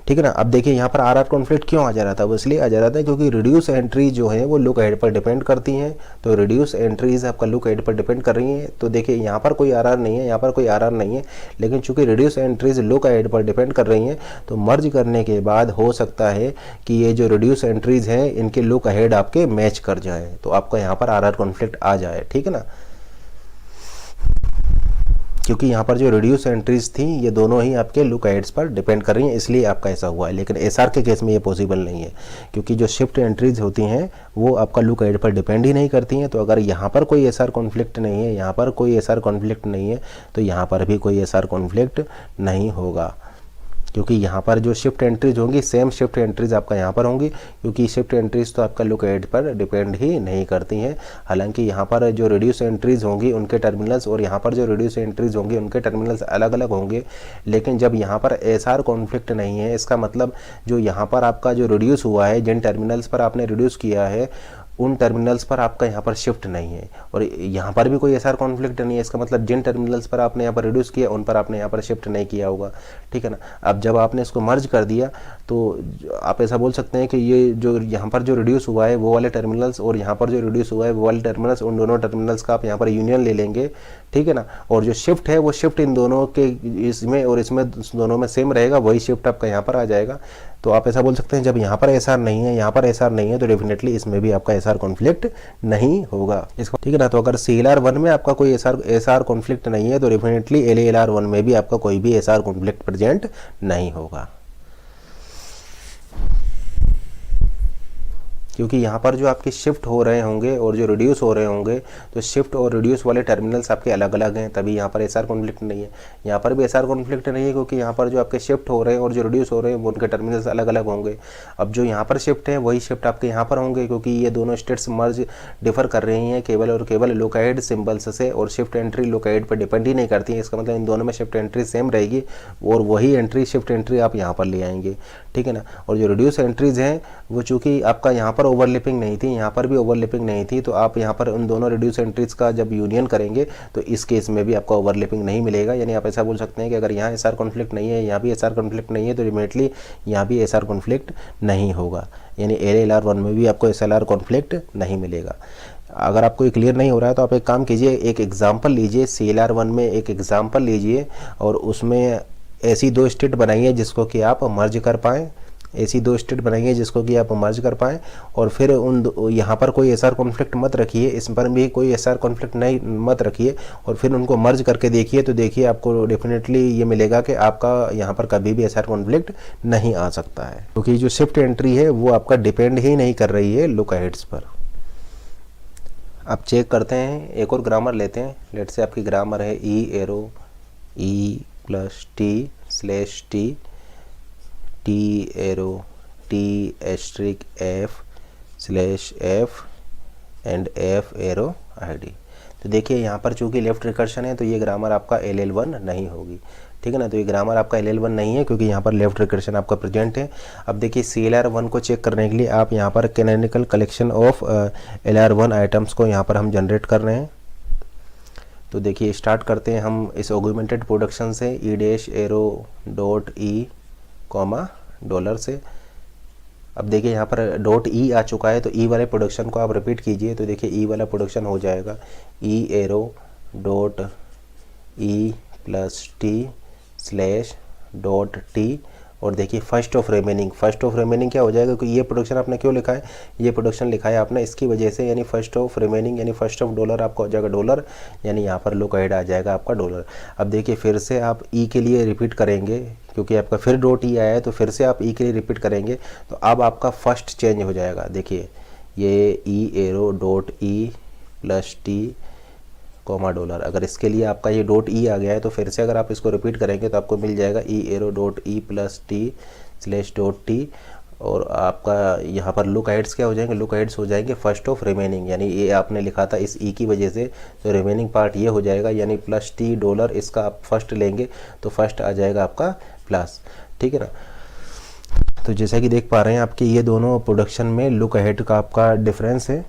ठीक है ना। अब देखिए यहाँ पर RR कॉन्फ्लिक्ट क्यों आ जा रहा था, वो इसलिए आ जा रहा था क्योंकि रिड्यूस एंट्री जो है वो लुक अहेड पर डिपेंड करती हैं। तो रिड्यूस एंट्रीज आपका लुक अहेड पर डिपेंड कर रही हैं। तो देखिए यहाँ पर कोई RR नहीं है, यहाँ पर कोई RR नहीं है, लेकिन चूंकि रिड्यूस एंट्रीज लुक अहेड पर डिपेंड कर रही हैं तो मर्ज करने के बाद हो सकता है कि ये जो रिड्यूस एंट्रीज हैं इनके लुक अहेड आपके मैच कर जाए, तो आपका यहाँ पर RR कॉन्फ्लिक्ट आ जाए, ठीक है ना। क्योंकि यहाँ पर जो रिड्यूस एंट्रीज थी ये दोनों ही आपके लुक अहेड्स पर डिपेंड कर रही हैं, इसलिए आपका ऐसा हुआ है। लेकिन SR के केस में ये पॉसिबल नहीं है, क्योंकि जो शिफ्ट एंट्रीज होती हैं वो आपका लुक अहेड पर डिपेंड ही नहीं करती हैं। तो अगर यहाँ पर कोई SR कॉन्फ्लिक्ट नहीं है, यहाँ पर कोई SR कॉन्फ्लिक्ट नहीं है, तो यहाँ पर भी कोई SR कॉन्फ्लिक्ट नहीं होगा, क्योंकि यहाँ पर जो शिफ्ट एंट्रीज होंगी सेम शिफ्ट एंट्रीज आपका यहाँ पर होंगी, क्योंकि शिफ्ट एंट्रीज तो आपका लुक अहेड पर डिपेंड ही नहीं करती हैं। हालांकि यहाँ पर जो रिड्यूस एंट्रीज होंगी उनके टर्मिनल्स और यहाँ पर जो रिड्यूस एंट्रीज होंगी उनके टर्मिनल्स अलग अलग होंगे। लेकिन जब यहाँ पर SR कॉन्फ्लिक्ट नहीं है, इसका मतलब जो यहाँ पर आपका जो रिड्यूस हुआ है, जिन टर्मिनल्स पर आपने रिड्यूस किया है उन टर्मिनल्स पर आपका यहाँ पर शिफ्ट नहीं है, और यहाँ पर भी कोई SR कॉन्फ्लिक्ट नहीं है। इसका मतलब जिन टर्मिनल्स पर आपने यहाँ पर रिड्यूस किया उन पर आपने यहाँ पर शिफ्ट नहीं किया होगा, ठीक है ना। अब जब आपने इसको मर्ज कर दिया तो आप ऐसा बोल सकते हैं कि ये जो यहाँ पर जो रिड्यूस हुआ है वो वाले टर्मिनल्स और यहाँ पर जो रिड्यूस हुआ है वो वाले टर्मिनल्स, उन दोनों टर्मिनल्स का आप यहाँ पर यूनियन ले लेंगे, ठीक है ना। और जो शिफ्ट है वो शिफ्ट इन दोनों के इसमें और इसमें दोनों में सेम रहेगा, वही शिफ्ट आपका यहाँ पर आ जाएगा। तो आप ऐसा बोल सकते हैं जब यहाँ पर SR नहीं है, यहाँ पर SR नहीं है, तो डेफिनेटली इसमें भी आपका SR कॉन्फ्लिक्ट नहीं होगा, इसको, ठीक है ना। तो अगर CLR1 में आपका कोई SR कॉन्फ्लिक्ट नहीं है तो डेफिनेटली LA-LR1 में भी आपका कोई भी SR कॉन्फ्लिक्ट प्रेजेंट नहीं होगा, क्योंकि यहाँ पर जो आपके शिफ्ट हो रहे होंगे और जो रिड्यूस हो रहे होंगे तो शिफ्ट और रिड्यूस वाले टर्मिनल्स आपके अलग अलग हैं, तभी यहाँ पर SR कॉन्फ्लिक्ट नहीं है। यहाँ पर भी SR कॉन्फ्लिक्ट नहीं है क्योंकि यहाँ पर जो आपके शिफ्ट हो रहे हैं और जो रिड्यूस हो रहे हैं वो उनके टर्मिनल्स अलग अलग होंगे। अब जो यहाँ पर शिफ्ट है वही शिफ्ट आपके यहाँ पर होंगे, क्योंकि ये दोनों स्टेट्स मर्ज डिफर कर रही हैं केवल और केवल लुक अहेड सिंबल्स से, और शिफ्ट एंट्री लुक अहेड पर डिपेंड ही नहीं करती है। इसका मतलब इन दोनों में शिफ्ट एंट्री सेम रहेगी और वही एंट्री शिफ्ट एंट्री आप यहाँ पर ले आएंगे, ठीक है ना। और जो रिड्यूस एंट्रीज हैं वो चूँकि आपका यहाँ पर ओवरलैपिंग नहीं थी, यहाँ पर भी ओवरलैपिंग नहीं थी, तो आप यहाँ पर उन दोनों रिड्यूस एंट्रीज का जब यूनियन करेंगे तो इस केस में भी आपका ओवरलैपिंग नहीं मिलेगा। यानी आप ऐसा बोल सकते हैं कि अगर यहाँ SR कॉन्फ्लिक्ट नहीं है, यहाँ भी SR कॉन्फ्लिक्ट नहीं है, तो इमीडिएटली यहाँ भी SR कॉन्फ्लिक्ट नहीं होगा, यानी LA-LR1 में भी आपको SLR कॉन्फ्लिक्ट नहीं मिलेगा। अगर आपको ये क्लियर नहीं हो रहा है तो आप एक काम कीजिए, एक एग्जाम्पल लीजिए, CLR1 में एक एग्जाम्पल लीजिए और उसमें ऐसी दो स्टेट बनाइए जिसको कि आप मर्ज कर पाएँ ऐसी दो स्टेट बनाइए जिसको कि आप मर्ज कर पाएँ, और फिर यहाँ पर कोई एसआर कॉन्फ्लिक्ट मत रखिए, इस पर भी कोई एसआर कॉन्फ्लिक्ट नहीं मत रखिए, और फिर उनको मर्ज करके देखिए, तो देखिए आपको डेफिनेटली ये मिलेगा कि आपका यहाँ पर कभी भी एसआर कॉन्फ्लिक्ट नहीं आ सकता है, क्योंकि जो शिफ्ट एंट्री है वो आपका डिपेंड ही नहीं कर रही है लुक अहेड्स पर। अब चेक करते हैं, एक और ग्रामर लेते हैं। लेट से आपकी ग्रामर है E arrow E plus T slash T, T arrow T asterisk F slash F and F arrow I D. तो देखिए यहाँ पर चूंकि लेफ्ट रिकर्शन है तो ये ग्रामर आपका LL1 नहीं होगी, ठीक है ना। तो ये ग्रामर आपका LL1 नहीं है क्योंकि यहाँ पर लेफ्ट रिकर्शन आपका प्रेजेंट है। अब देखिए CLR1 को चेक करने के लिए आप यहाँ पर canonical collection of LR1 items को यहाँ पर हम जनरेट कर रहे हैं। तो देखिए स्टार्ट करते हैं हम इस ऑगमेंटेड प्रोडक्शन से, ई डैश एरो डॉट ई कॉमा डॉलर से। अब देखिए यहाँ पर डॉट ई आ चुका है, तो ई वाले प्रोडक्शन को आप रिपीट कीजिए, तो देखिए ई वाला प्रोडक्शन हो जाएगा E arrow dot E plus T slash dot T, और देखिए फर्स्ट ऑफ रिमेनिंग क्या हो जाएगा, क्योंकि ये प्रोडक्शन आपने क्यों लिखा है, ये प्रोडक्शन लिखा है आपने इसकी वजह से, यानी फर्स्ट ऑफ रिमेनिंग यानी फर्स्ट ऑफ डॉलर आपका हो जाएगा डॉलर, यानी यहाँ पर लुक अहेड आ जाएगा आपका डॉलर। अब देखिए फिर से आप ई के लिए रिपीट करेंगे, क्योंकि आपका फिर डॉट ई आया है, तो फिर से आप ई के लिए रिपीट करेंगे, तो अब आपका फर्स्ट चेंज हो जाएगा। देखिए ये E arrow dot E plus T comma dollar, अगर इसके लिए आपका ये डॉट ई आ गया है तो फिर से अगर आप इसको रिपीट करेंगे तो आपको मिल जाएगा E arrow dot E plus T slash dot T, और आपका यहाँ पर लुक अहेड्स क्या हो जाएंगे, लुक अहेड्स हो जाएंगे फर्स्ट ऑफ रिमेनिंग, यानी ये आपने लिखा था इस ई की वजह से, तो रिमेनिंग पार्ट ये हो जाएगा, यानी प्लस टी डॉलर, इसका आप फर्स्ट लेंगे तो फर्स्ट आ जाएगा आपका प्लस, ठीक है ना। तो जैसा कि देख पा रहे हैं आपके ये दोनों प्रोडक्शन में लुक अहेड का आपका डिफरेंस है,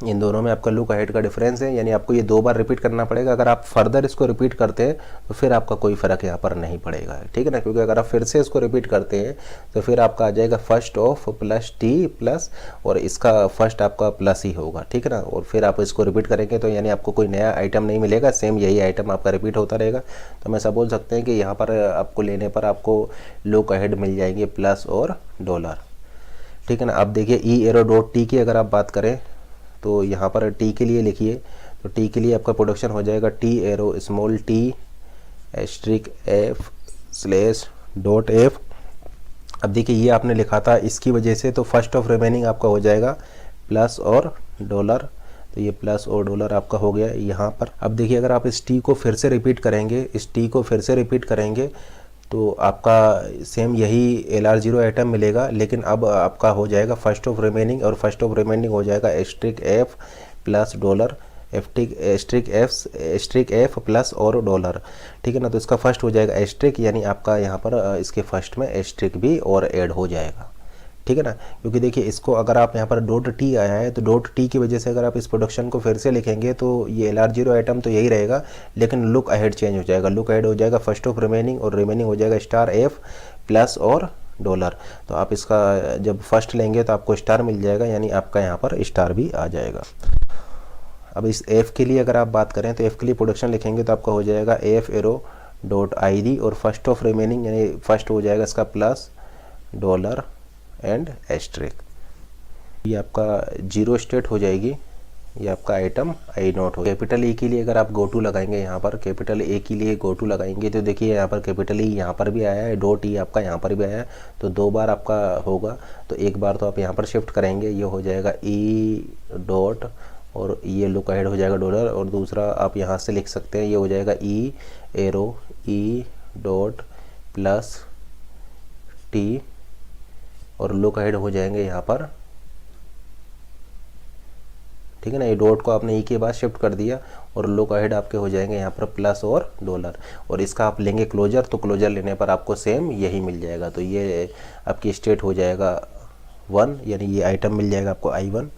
इन दोनों में आपका लुक अहेड का डिफरेंस है, यानी आपको ये दो बार रिपीट करना पड़ेगा। अगर आप फर्दर इसको रिपीट करते हैं तो फिर आपका कोई फ़र्क यहाँ पर नहीं पड़ेगा, ठीक है ना, क्योंकि अगर आप फिर से इसको रिपीट करते हैं तो फिर आपका आ जाएगा first of plus T plus, और इसका फर्स्ट आपका प्लस ही होगा, ठीक है ना, और फिर आप इसको रिपीट करेंगे तो यानी आपको कोई नया आइटम नहीं मिलेगा, सेम यही आइटम आपका रिपीट होता रहेगा। तो हम ऐसा बोल सकते हैं कि यहाँ पर आपको लेने पर आपको लुक अहेड मिल जाएंगे प्लस और डॉलर, ठीक है ना। अब देखिए ई एरो डॉट टी की अगर आप बात करें तो यहाँ पर टी के लिए लिखिए, तो टी के लिए आपका प्रोडक्शन हो जाएगा T arrow small T asterisk F slash dot F. अब देखिए ये आपने लिखा था इसकी वजह से, तो फर्स्ट ऑफ रिमेनिंग आपका हो जाएगा प्लस और डॉलर, तो ये प्लस और डॉलर आपका हो गया यहाँ पर। अब देखिए अगर आप इस टी को फिर से रिपीट करेंगे, तो आपका सेम यही LR0 आइटम मिलेगा, लेकिन अब आपका हो जाएगा फर्स्ट ऑफ रिमेनिंग, और फर्स्ट ऑफ रिमेनिंग हो जाएगा asterisk F plus dollar, asterisk F plus और डॉलर, ठीक है ना। तो इसका फर्स्ट हो जाएगा एस्ट्रिक, यानी आपका यहाँ पर इसके फर्स्ट में एस्ट्रिक भी और ऐड हो जाएगा, ठीक है ना। क्योंकि देखिए इसको अगर आप यहाँ पर डॉट टी आया है, तो डॉट टी की वजह से अगर आप इस प्रोडक्शन को फिर से लिखेंगे तो ये LR0 आइटम तो यही रहेगा, लेकिन लुक अहेड चेंज हो जाएगा, लुक अहेड हो जाएगा फर्स्ट ऑफ रिमेनिंग, और रिमेनिंग हो जाएगा स्टार एफ प्लस और डॉलर। तो आप इसका जब फर्स्ट लेंगे तो आपको स्टार मिल जाएगा, यानी आपका यहाँ पर स्टार भी आ जाएगा। अब इस एफ के लिए अगर आप बात करें तो एफ के लिए प्रोडक्शन लिखेंगे तो आपका हो जाएगा F arrow dot I D, और फर्स्ट ऑफ रिमेनिंग यानी फर्स्ट हो जाएगा इसका प्लस डॉलर एंड एस्ट्रिक, ये आपका जीरो स्टेट हो जाएगी, ये आपका आइटम आई नॉट हो। कैपिटल ए के लिए अगर आप गोटू लगाएंगे, यहाँ पर कैपिटल ए के लिए गोटू लगाएंगे, तो देखिए यहाँ पर कैपिटल ई यहाँ पर भी आया है, डॉट ई आपका यहाँ पर भी आया है, तो दो बार आपका होगा, तो एक बार तो आप यहाँ पर शिफ्ट करेंगे, ये हो जाएगा ई डॉट, और ये लुक अहेड हो जाएगा डॉलर, और दूसरा आप यहाँ से लिख सकते हैं, ये हो जाएगा E arrow E dot plus T, और लुक अहेड हो जाएंगे यहाँ पर, ठीक है ना। ये डॉट को आपने ई के बाद शिफ्ट कर दिया, और लुक अहेड आपके हो जाएंगे यहाँ पर प्लस और डॉलर, और इसका आप लेंगे क्लोजर, तो क्लोजर लेने पर आपको सेम यही मिल जाएगा, तो ये आपकी स्टेट हो जाएगा 1, यानी ये आइटम मिल जाएगा आपको I1।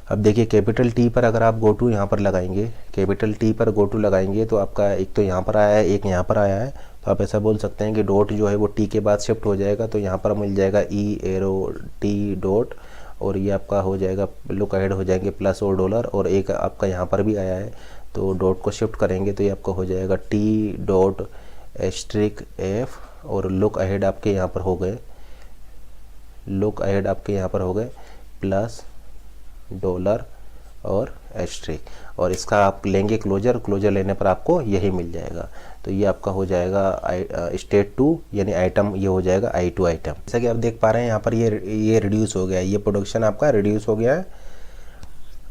अब देखिए कैपिटल टी पर अगर आप गोटू यहाँ पर लगाएंगे, कैपिटल टी पर गोटू लगाएंगे, तो आपका एक तो यहाँ पर आया है, एक यहाँ पर आया है, तो आप ऐसा बोल सकते हैं कि डॉट जो है वो टी के बाद शिफ्ट हो जाएगा, तो यहाँ पर मिल जाएगा ई एरो टी डॉट, और ये आपका हो जाएगा लुक अहेड हो जाएंगे प्लस और डॉलर, और एक आपका यहाँ पर भी आया है, तो डॉट को शिफ्ट करेंगे तो ये आपका हो जाएगा टी डॉट एस्ट्रिक एफ और लुक अहेड आपके यहाँ पर हो गए, लुक अहेड आपके यहाँ पर हो गए प्लस डॉलर और एस्ट्रिक, और इसका आप लेंगे क्लोजर, क्लोजर लेने पर आपको यही मिल जाएगा। तो ये आपका हो जाएगा स्टेट 2 यानी आइटम, ये हो जाएगा I2 आइटम। जैसा कि आप देख पा रहे हैं यहाँ पर ये रिड्यूस हो गया है, ये प्रोडक्शन आपका रिड्यूस हो गया है।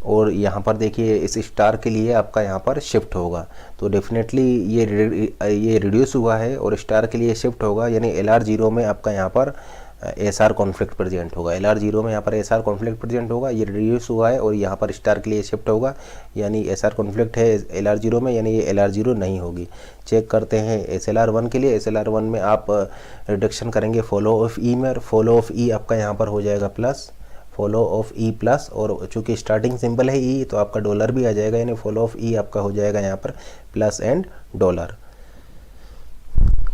और यहाँ पर देखिए इस स्टार के लिए आपका यहाँ पर शिफ्ट होगा, तो डेफिनेटली ये रिड्यूस हुआ है और स्टार के लिए शिफ्ट होगा, यानी LR0 में आपका यहाँ पर SR कॉन्फ्लिक्ट प्रेजेंट होगा, LR0 में यहाँ पर SR कॉन्फ्लिक्ट प्रेजेंट होगा, ये रिड्यूस हुआ है और यहाँ पर स्टार के लिए शिफ्ट होगा, यानी SR कॉन्फ्लिक्ट है LR0 में, यानी ये LR0 नहीं होगी। चेक करते हैं SLR1 के लिए, SLR1 में आप रिडक्शन करेंगे फॉलो ऑफ ई में, फॉलो ऑफ ई आपका यहाँ पर हो जाएगा plus, follow of E plus, और चूंकि स्टार्टिंग सिंबल है ई तो आपका डॉलर भी आ जाएगा, यानी फॉलो ऑफ ई आपका हो जाएगा यहाँ पर प्लस एंड डॉलर,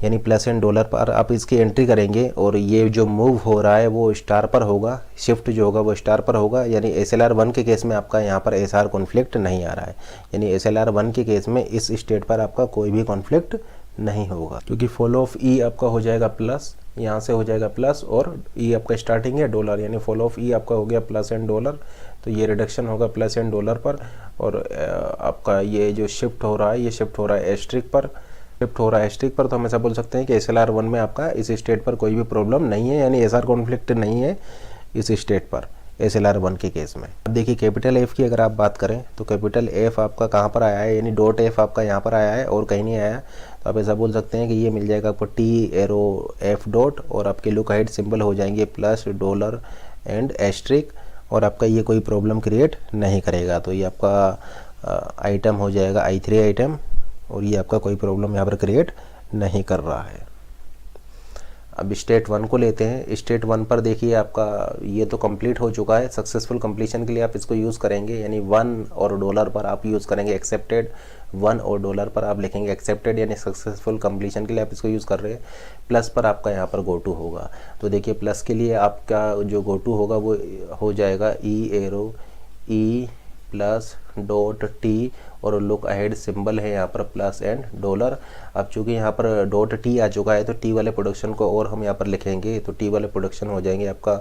यानी प्लस एंड डॉलर पर आप इसकी एंट्री करेंगे और ये जो मूव हो रहा है वो स्टार पर होगा, शिफ्ट जो होगा वो स्टार पर होगा, यानी SLR1 के केस में आपका यहाँ पर SR कॉन्फ्लिक्ट नहीं आ रहा है, यानी SLR1 के केस में इस स्टेट पर आपका कोई भी कॉन्फ्लिक्ट नहीं होगा, क्योंकि फॉलो ऑफ ई आपका हो जाएगा प्लस, यहाँ से हो जाएगा प्लस, और ई आपका स्टार्टिंग है डॉलर, यानी फॉलो ऑफ ई आपका हो गया प्लस एंड डॉलर, तो ये रिडक्शन होगा प्लस एंड डॉलर पर, और आपका ये जो शिफ्ट हो रहा है ये शिफ्ट हो रहा है एस्ट्रिक पर, शिफ्ट हो रहा है एस्ट्रिक पर, तो हम ऐसा बोल सकते हैं कि SLR1 में आपका इस स्टेट पर कोई भी प्रॉब्लम नहीं है, यानी SR कॉन्फ्लिक्ट नहीं है इस स्टेट पर SLR1 के केस में। अब देखिए कैपिटल F की अगर आप बात करें तो कैपिटल F आपका कहाँ पर आया है, यानी डॉट F आपका यहाँ पर आया है और कहीं नहीं आया, तो आप ऐसा बोल सकते हैं कि ये मिल जाएगा आपको T एरो F डॉट, और आपके लुक अहेड सिंबल हो जाएंगे प्लस डॉलर एंड एस्ट्रिक, और आपका ये कोई प्रॉब्लम क्रिएट नहीं करेगा। तो ये आपका आइटम हो जाएगा I3 आइटम, और ये आपका कोई प्रॉब्लम यहाँ पर क्रिएट नहीं कर रहा है। अब स्टेट 1 को लेते हैं। स्टेट 1 पर देखिए आपका ये तो कंप्लीट हो चुका है, सक्सेसफुल कंप्लीशन के लिए आप इसको यूज़ करेंगे, यानी 1 और डॉलर पर आप यूज़ करेंगे एक्सेप्टेड, 1 और डॉलर पर आप लिखेंगे एक्सेप्टेड, यानी सक्सेसफुल कंप्लीशन के लिए आप इसको यूज़ कर रहे हैं। प्लस पर आपका यहाँ पर गो टू होगा, तो देखिए प्लस के लिए आपका जो गो टू होगा वो हो जाएगा E arrow E plus dot T, और लुक अहेड सिंबल है यहाँ पर प्लस एंड डॉलर। अब चूँकि यहाँ पर डॉट टी आ चुका है तो टी वाले प्रोडक्शन को और हम यहाँ पर लिखेंगे, तो टी वाले प्रोडक्शन हो जाएंगे आपका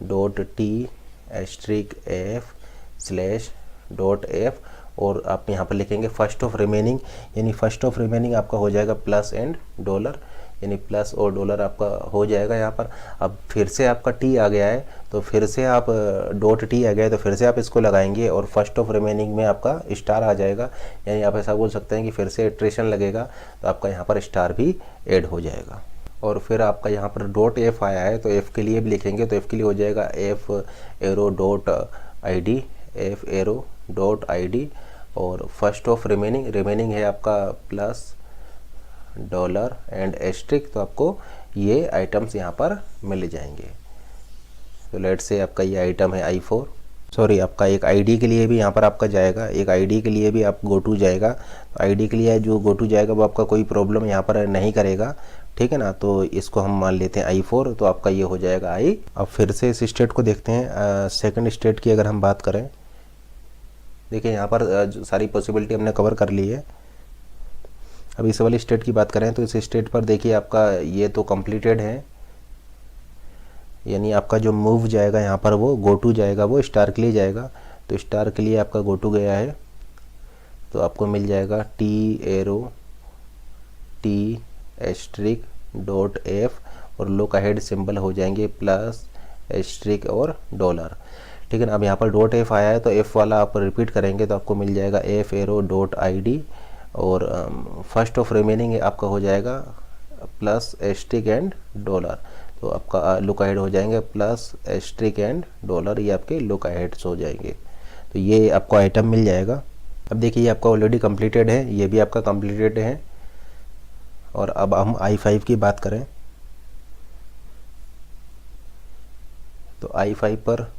dot T asterisk F slash dot F, और आप यहाँ पर लिखेंगे फर्स्ट ऑफ रिमेनिंग, यानी फर्स्ट ऑफ रिमेनिंग आपका हो जाएगा प्लस एंड डॉलर, यानी प्लस और डॉलर आपका हो जाएगा यहाँ पर। अब फिर से आपका टी आ गया है तो फिर से आप डॉट टी आ गया है तो फिर से आप इसको लगाएंगे, और फर्स्ट ऑफ रिमेनिंग में आपका स्टार आ जाएगा, यानी आप ऐसा बोल सकते हैं कि फिर से इटरेशन लगेगा तो आपका यहाँ पर स्टार भी ऐड हो जाएगा। और फिर आपका यहाँ पर डॉट एफ आया है तो एफ़ के लिए भी लिखेंगे, तो एफ़ के लिए हो जाएगा F arrow dot I D, F arrow dot I D, और फर्स्ट ऑफ रिमेनिंग है आपका प्लस डॉलर एंड एस्ट्रिक, तो आपको ये आइटम्स यहाँ पर मिल जाएंगे। तो लेट्स से आपका ये आइटम है I4, सॉरी आपका एक आईडी के लिए भी यहाँ पर आपका जाएगा, एक आईडी के लिए भी आप गो टू जाएगा, तो आईडी के लिए जो गो टू जाएगा वो आपका कोई प्रॉब्लम यहाँ पर नहीं करेगा, ठीक है ना। तो इसको हम मान लेते हैं I4, तो आपका ये हो जाएगा I। अब फिर से इस स्टेट को देखते हैं, सेकंड स्टेट की अगर हम बात करें, देखिए यहाँ पर सारी पॉसिबिलिटी हमने कवर कर ली है। अब इस वाली स्टेट की बात करें तो इस स्टेट पर देखिए आपका ये तो कंप्लीटेड है, यानी आपका जो मूव जाएगा यहाँ पर वो गो टू जाएगा, वो स्टार के लिए जाएगा, तो स्टार के लिए आपका गो टू गया है, तो आपको मिल जाएगा T arrow T asterisk dot F, और लुक अहेड सिंबल हो जाएंगे प्लस एस्ट्रिक और डॉलर, ठीक है ना। अब यहाँ पर डॉट एफ आया है तो एफ वाला आप रिपीट करेंगे तो आपको मिल जाएगा F arrow dot I D, और फर्स्ट ऑफ रिमेनिंग आपका हो जाएगा प्लस एस्ट्रिक एंड डॉलर, तो आपका लुक अहेड हो जाएंगे प्लस एस्ट्रिक एंड डॉलर, ये आपके लुक अहेड्स हो जाएंगे, तो ये आपको आइटम मिल जाएगा। अब देखिए ये आपका ऑलरेडी कंप्लीटेड है, ये भी आपका कंप्लीटेड है। और अब हम I5 की बात करें तो I5 पर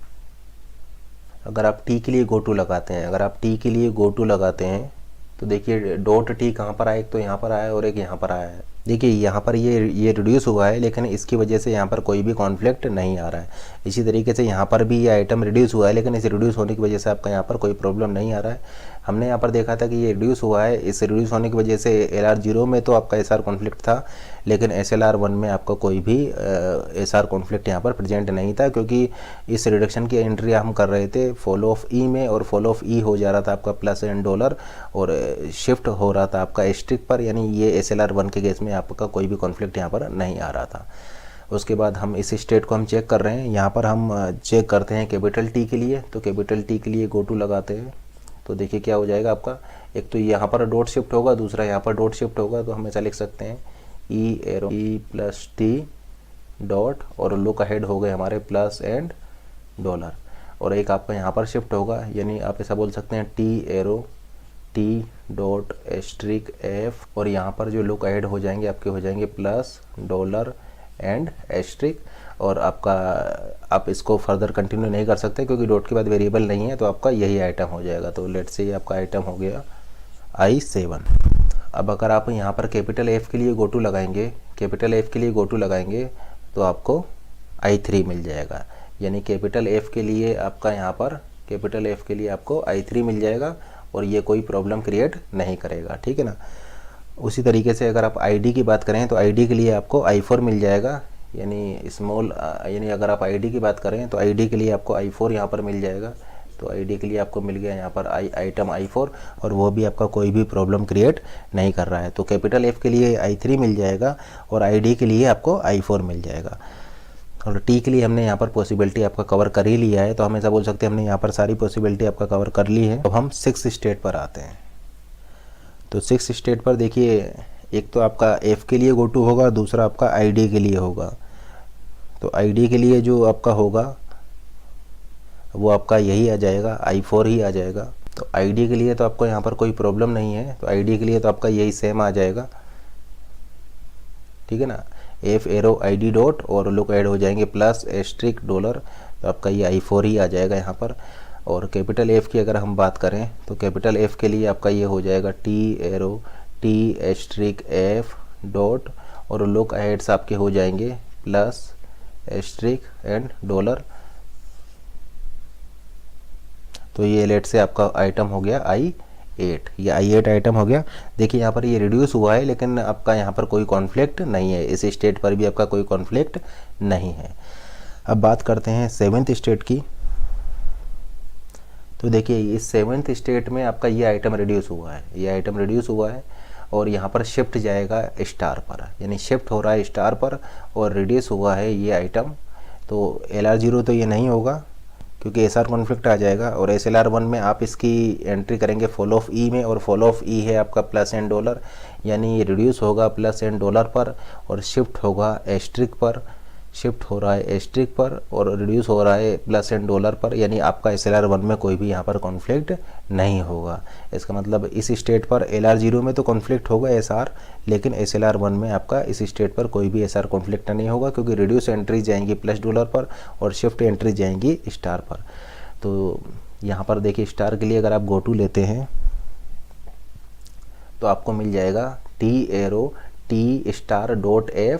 अगर आप टी के लिए गो टू लगाते हैं, अगर आप टी के लिए गो टू लगाते हैं तो देखिए डॉट टी कहाँ पर आया, एक तो यहाँ पर आया और एक यहाँ पर आया है। देखिए यहाँ पर ये रिड्यूस हुआ है, लेकिन इसकी वजह से यहाँ पर कोई भी कॉन्फ्लिक्ट नहीं आ रहा है। इसी तरीके से यहाँ पर भी ये आइटम रिड्यूस हुआ है, लेकिन इस रिड्यूस होने की वजह से आपका यहाँ पर कोई प्रॉब्लम नहीं आ रहा है। हमने यहाँ पर देखा था कि ये रिड्यूस हुआ है, इस रिड्यूस होने की वजह से LR0 में तो आपका SR कॉन्फ्लिक्ट था, लेकिन SLR1 में आपका कोई भी SR कॉन्फ्लिक्ट यहाँ पर प्रेजेंट नहीं था, क्योंकि इस रिडक्शन की एंट्री हम कर रहे थे फॉलो ऑफ ई में, और फॉलो ऑफ ई हो जा रहा था आपका $+, और शिफ्ट हो रहा था आपका एस्ट्रिक पर, यानी ये SLR1 के केस में आपका कोई भी कॉन्फ्लिक्ट यहाँ पर नहीं आ रहा था। उसके बाद हम इस स्टेट को हम चेक कर रहे हैं। यहाँ पर हम चेक करते हैं कैपिटल टी के लिए, तो कैपिटल टी के लिए गो टू लगाते हैं। तो देखिए क्या हो जाएगा आपका, एक तो यहाँ पर डॉट शिफ्ट होगा, दूसरा यहाँ पर डॉट शिफ्ट होगा, तो हम ऐसा लिख सकते हैं E+T डॉट, और लुक अहेड हो गए हमारे $+, और एक आपका यहाँ पर शिफ्ट होगा, यानी आप ऐसा बोल सकते हैं T डॉट एस्ट्रिक F, और यहाँ पर जो लुक अहेड हो जाएंगे आपके हो जाएंगे $, एंड एस्ट्रिक, और आपका आप इसको फर्दर कंटिन्यू नहीं कर सकते क्योंकि डॉट के बाद वेरिएबल नहीं है, तो आपका यही आइटम हो जाएगा। तो लेट्स से आपका आइटम हो गया I7। अब अगर आप यहाँ पर कैपिटल F के लिए गो टू लगाएंगे, कैपिटल F के लिए गो टू लगाएंगे तो आपको I3 मिल जाएगा, यानी कैपिटल F के लिए आपका यहाँ पर कैपिटल F के लिए आपको I3 मिल जाएगा, और ये कोई प्रॉब्लम क्रिएट नहीं करेगा, ठीक है ना। उसी तरीके से अगर आप ID की बात करें तो ID के लिए आपको I4 मिल जाएगा, यानी स्मॉल, यानी अगर आप ID की बात करें तो ID के लिए आपको I4 यहाँ पर मिल जाएगा। तो ID के लिए आपको मिल गया यहाँ पर आइटम I4, और वो भी आपका कोई भी प्रॉब्लम क्रिएट नहीं कर रहा है। तो कैपिटल F के लिए I3 मिल जाएगा, और ID के लिए आपको I4 मिल जाएगा। और T के लिए हमने यहाँ पर पॉसिबिलिटी आपका कवर कर ही लिया है, तो हम ऐसा बोल सकते हैं हमने यहाँ पर सारी पॉसिबिलिटी आपका कवर कर ली है। तो हम 6 स्टेट पर आते हैं। तो 6 स्टेट पर देखिए, एक तो आपका F के लिए गो टू होगा, दूसरा आपका ID के लिए होगा। तो ID के लिए जो आपका होगा वो आपका यही आ जाएगा, I4 ही आ जाएगा। तो ID के लिए तो आपको यहाँ पर कोई प्रॉब्लम नहीं है, तो ID के लिए तो आपका यही सेम आ जाएगा, ठीक है ना। F एरो ID डॉट और लुक ऐड हो जाएंगे $+, तो आपका ये I4 ही आ जाएगा यहाँ पर। और कैपिटल F की अगर हम बात करें तो कैपिटल F के लिए आपका ये हो जाएगा T एरो F डॉट, और लुक अहेड्स आपके हो जाएंगे $, एंड $। तो ये लेट से आपका आइटम हो गया I8, ये I8 आइटम हो गया। देखिए यहाँ पर ये रिड्यूस हुआ है, लेकिन आपका यहाँ पर कोई कॉन्फ्लिक्ट नहीं है, इस स्टेट पर भी आपका कोई कॉन्फ्लिक्ट नहीं है। अब बात करते हैं 7th स्टेट की। तो देखिए इस 7th स्टेट में आपका ये आइटम रिड्यूस हुआ है, ये आइटम रिड्यूस हुआ है, और यहाँ पर शिफ्ट जाएगा स्टार पर, यानी शिफ्ट हो रहा है स्टार पर, और रिड्यूस हुआ है ये आइटम। तो LR0 तो ये नहीं होगा क्योंकि SR कॉन्फ्लिक्ट आ जाएगा, और SLR1 में आप इसकी एंट्री करेंगे फॉलो ऑफ ई में, और फॉलो ऑफ ई है आपका $+, यानी ये रिड्यूस होगा $+, पर, और शिफ्ट होगा एस्ट्रिक पर, शिफ्ट हो रहा है एस्ट्रिक पर, और रिड्यूस हो रहा है $+, पर, यानी आपका SLR1 में कोई भी यहाँ पर कॉन्फ्लिक्ट नहीं होगा। इसका मतलब इस स्टेट पर LR0 में तो कॉन्फ्लिक्ट होगा SR, लेकिन SLR1 में आपका इस स्टेट पर कोई भी SR कॉन्फ्लिक्ट नहीं होगा, क्योंकि रिड्यूस एंट्री जाएंगी $+ पर, और शिफ्ट एंट्री जाएंगी स्टार पर। तो यहाँ पर देखिए स्टार के लिए अगर आप गो टू लेते हैं तो आपको मिल जाएगा T arrow T dot F,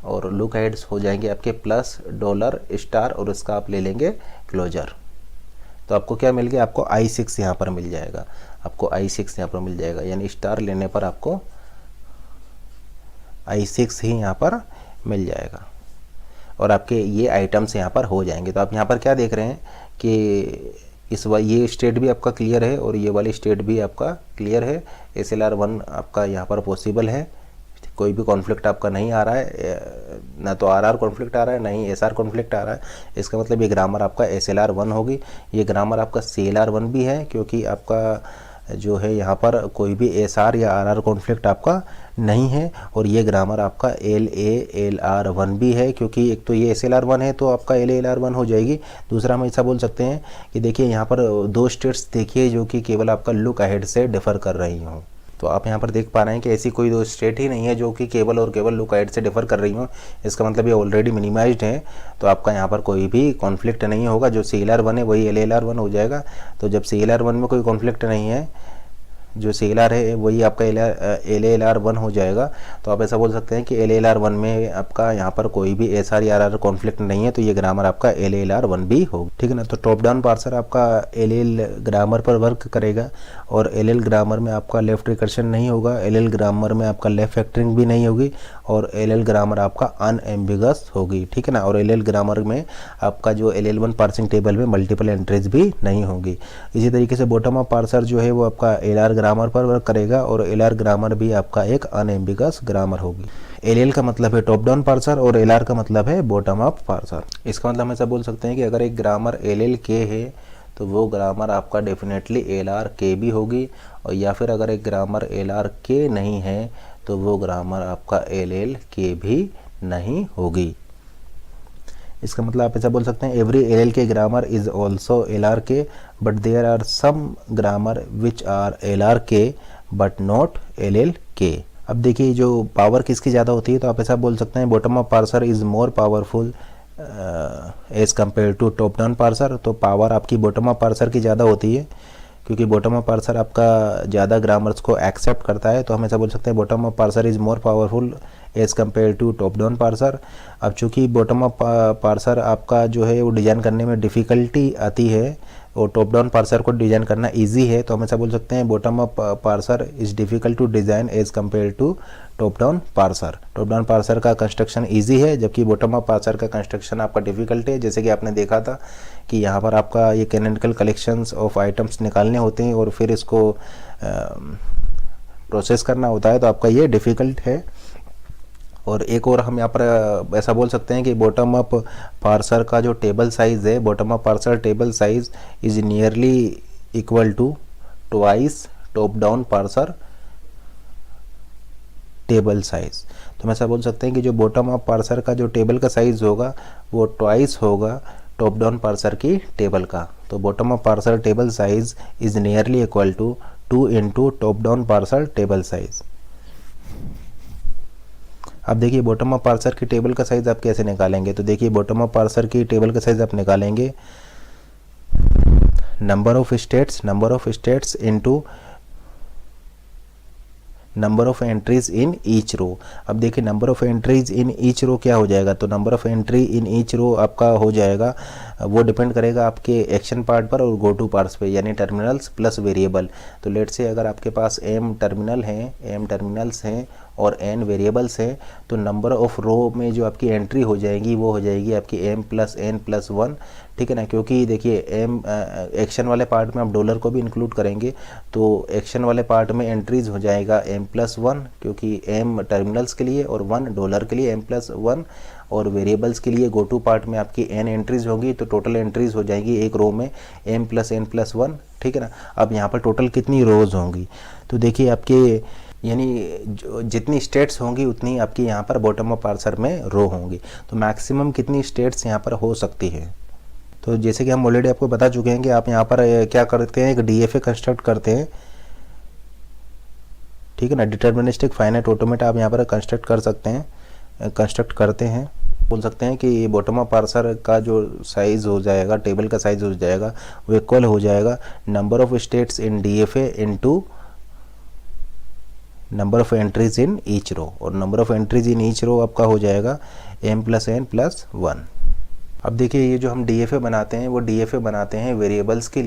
और लुक हेड्स हो जाएंगे आपके $, और उसका आप ले लेंगे क्लोजर। तो आपको क्या मिल गया, आपको I6 यहाँ पर मिल जाएगा, आपको I6 यहाँ पर मिल जाएगा, यानी स्टार लेने पर आपको I6 ही यहाँ पर मिल जाएगा, और आपके ये आइटम्स यहाँ पर हो जाएंगे। तो आप यहाँ पर क्या देख रहे हैं कि ये स्टेट भी आपका क्लियर है, और ये वाली स्टेट भी आपका क्लियर है। SLR1 आपका यहाँ पर पॉसिबल है, कोई भी कॉन्फ्लिक्ट आपका नहीं आ रहा है, ना तो RR कॉन्फ्लिक्ट आ रहा है, ना ही SR कॉन्फ्लिक्ट आ रहा है। इसका मतलब ये ग्रामर आपका SLR1 होगी। ये ग्रामर आपका CLR1 भी है, क्योंकि आपका जो है यहाँ पर कोई भी SR या RR कॉन्फ्लिक्ट आपका नहीं है। और ये ग्रामर आपका LALR1 भी है, क्योंकि एक तो ये SLR1 है तो आपका LALR1 हो जाएगी। दूसरा हम ऐसा बोल सकते हैं कि देखिए यहाँ पर 2 स्टेट्स देखिए जो कि केवल आपका लुक अहेड से डिफ़र कर रही हों। तो आप यहाँ पर देख पा रहे हैं कि ऐसी कोई 2 स्टेट ही नहीं है जो कि केवल और केवल लुक अहेड से डिफ़र कर रही हो। इसका मतलब ये ऑलरेडी मिनिमाइज्ड है, तो आपका यहाँ पर कोई भी कॉन्फ्लिक्ट नहीं होगा। जो CLR1 है वही LALR1 हो जाएगा। तो जब CLR1 में कोई कॉन्फ्लिक्ट नहीं है, जो CLR है वही आपका LALR1 हो जाएगा। तो आप ऐसा बोल सकते हैं कि LALR1 में आपका यहाँ पर कोई भी SR या RR कॉन्फ्लिक्ट नहीं है, तो ये ग्रामर आपका LALR1 भी होगा, ठीक है ना। तो टॉप डाउन पार्सर आपका LL ग्रामर पर वर्क करेगा और LL ग्रामर में आपका लेफ्ट रिकर्शन नहीं होगा, LL ग्रामर में आपका लेफ्ट फैक्टरिंग भी नहीं होगी और LL ग्रामर आपका अनएम्बिगस होगी, ठीक है ना। और LL ग्रामर में आपका जो LL1 पार्सिंग टेबल में मल्टीपल एंट्रीज भी नहीं होगी। इसी तरीके से बॉटम अप पार्सर जो है वो आपका LR ग्रामर पर वर्क करेगा और LR ग्रामर भी आपका एक अनएम्बिगस ग्रामर होगी। LL का मतलब है टॉप डाउन पार्सर और LR का मतलब है बॉटम अप पार्सर। इसका मतलब हम ऐसा बोल सकते हैं कि अगर एक ग्रामर LLK है तो वो ग्रामर आपका डेफिनेटली LRK भी होगी, और या फिर अगर एक ग्रामर LRK नहीं है तो वो ग्रामर आपका LLK भी नहीं होगी। इसका मतलब आप ऐसा बोल सकते हैं every LLK grammar is also LRK but there are some grammar which are LRK but not LLK। अब देखिए जो पावर किसकी ज़्यादा होती है, तो आप ऐसा बोल सकते हैं bottom up parser is more powerful as compare to top down parser. तो पावर आपकी बॉटम अप पार्सर की ज़्यादा होती है क्योंकि बॉटम अप पार्सर आपका ज़्यादा ग्रामर्स को एक्सेप्ट करता है। तो हम ऐसा बोल सकते हैं bottom up parser is more powerful as compare to top down parser. अब चूँकि बॉटम अप पार्सर आपका जो है वो डिज़ाइन करने में डिफ़िकल्टी आती है और टॉप डाउन पार्सर को डिज़ाइन करना इजी है, तो हम ऐसा बोल सकते हैं bottom up parser is difficult to design as compare to top down parser. Top down parser का कंस्ट्रक्शन इजी है जबकि बॉटम अप पार्सर का कंस्ट्रक्शन आपका डिफ़िकल्ट है। जैसे कि आपने देखा था कि यहाँ पर आपका ये कैनोनिकल कलेक्शंस ऑफ आइटम्स निकालने होते हैं और फिर इसको प्रोसेस करना होता है, तो आपका ये डिफ़िकल्ट है। और एक और हम यहाँ पर ऐसा बोल सकते हैं कि बॉटम अप पार्सर का जो टेबल साइज़ है, bottom up parser table size is nearly equal to twice top down parser table size. तो हम ऐसा बोल सकते हैं कि जो बॉटम अप पार्सर का जो टेबल का साइज़ होगा वो ट्वाइस होगा टॉप डाउन पार्सर की टेबल का। तो bottom up parser table size is nearly equal to 2 into top down parser table size. अब देखिए बॉटम अप पार्सर की टेबल का साइज़ आप कैसे निकालेंगे, तो देखिए बॉटम अप पार्सर की टेबल का साइज़ आप निकालेंगे number of states into number of entries in each row. अब देखिए number of entries in each row क्या हो जाएगा, तो number of entry in each row आपका हो जाएगा, वो डिपेंड करेगा आपके एक्शन पार्ट पर और गो टू पार्ट्स पे, यानी टर्मिनल्स प्लस वेरिएबल। तो लेट से अगर आपके पास m टर्मिनल्स हैं और n वेरिएबल्स हैं, तो नंबर ऑफ रो में जो आपकी एंट्री हो जाएगी वो हो जाएगी आपकी m प्लस n प्लस 1, ठीक है ना। क्योंकि देखिए m एक्शन वाले पार्ट में आप डॉलर को भी इंक्लूड करेंगे, तो एक्शन वाले पार्ट में एंट्रीज हो जाएगा m प्लस 1 क्योंकि m टर्मिनल्स के लिए और 1 डॉलर के लिए m प्लस 1, और वेरिएबल्स के लिए गो टू पार्ट में आपकी n एंट्रीज होगी, तो टोटल एंट्रीज हो जाएगी एक रो में m प्लस n प्लस 1, ठीक है ना। अब यहाँ पर टोटल कितनी रोज होंगी, तो देखिए आपके यानी जितनी स्टेट्स होंगी उतनी आपकी यहाँ पर बॉटम अप पार्सर में रो होंगी। तो मैक्सिमम कितनी स्टेट्स यहाँ पर हो सकती है, तो जैसे कि हम ऑलरेडी आपको बता चुके हैं कि आप यहाँ पर क्या करते हैं, एक DFA कंस्ट्रक्ट करते हैं, ठीक है ना। डिटर्मिनिस्टिक फाइनाइट ऑटोमेटा आप यहाँ पर कंस्ट्रक्ट कर सकते हैं, कंस्ट्रक्ट करते हैं। बोल सकते हैं कि बॉटम अप पार्सर का जो साइज़ हो जाएगा, टेबल का साइज़ हो जाएगा, वो इक्वल हो जाएगा number of states in DFA into number of entries in each row, और number of entries in each row आपका हो जाएगा m प्लस n प्लस 1। अब देखिए ये जो हम DFA बनाते हैं वो DFA बनाते हैं वेरिएबल्स के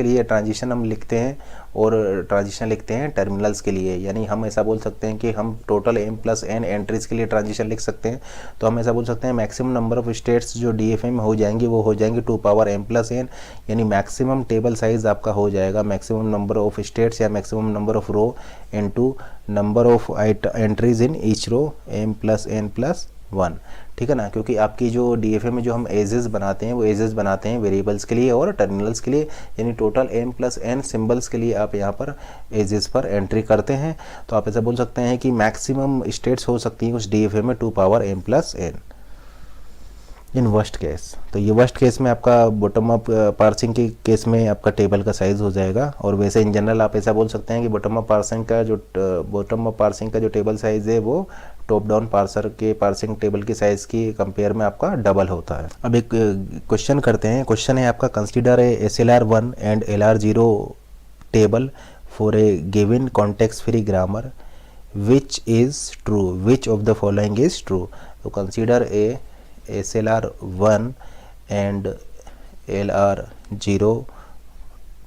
लिए ट्रांजिशन हम लिखते हैं और ट्रांजिशन लिखते हैं टर्मिनल्स के लिए, यानी हम ऐसा बोल सकते हैं कि हम total m plus n entries के लिए ट्रांजिशन लिख सकते हैं। तो हम ऐसा बोल सकते हैं मैक्सिमम नंबर ऑफ स्टेट्स जो DFA में हो जाएंगी वो हो जाएंगी 2 पावर m प्लस n, यानी मैक्सिमम टेबल साइज आपका हो जाएगा मैक्सिमम नंबर ऑफ स्टेट्स या maximum number of row into number of entries in each row m plus n plus 1, ठीक है ना। क्योंकि आपकी जो DFA में जो हम एजेस बनाते हैं वो एजेस बनाते हैं वेरिएबल्स के लिए और टर्मिनल्स के लिए, यानी total m plus n symbols के लिए आप यहाँ पर एजेस पर एंट्री करते हैं। तो आप ऐसा बोल सकते हैं कि मैक्सिमम स्टेट्स हो सकती हैं उस DFA में 2 power m plus n in worst case. तो ये वर्स्ट केस में आपका बॉटम अप पार्सिंग के केस में आपका टेबल का साइज़ हो जाएगा, और वैसे इन जनरल आप ऐसा बोल सकते हैं कि बॉटम अप पार्सिंग का जो टेबल साइज़ है वो टॉप डाउन पार्सर के पार्सिंग टेबल के साइज़ की कंपेयर में आपका डबल होता है। अब एक क्वेश्चन करते हैं, क्वेश्चन है आपका consider a SLR1 and LR0 table for a given context free grammar which is true, which of the following is true. तो consider a SLR1 and LR0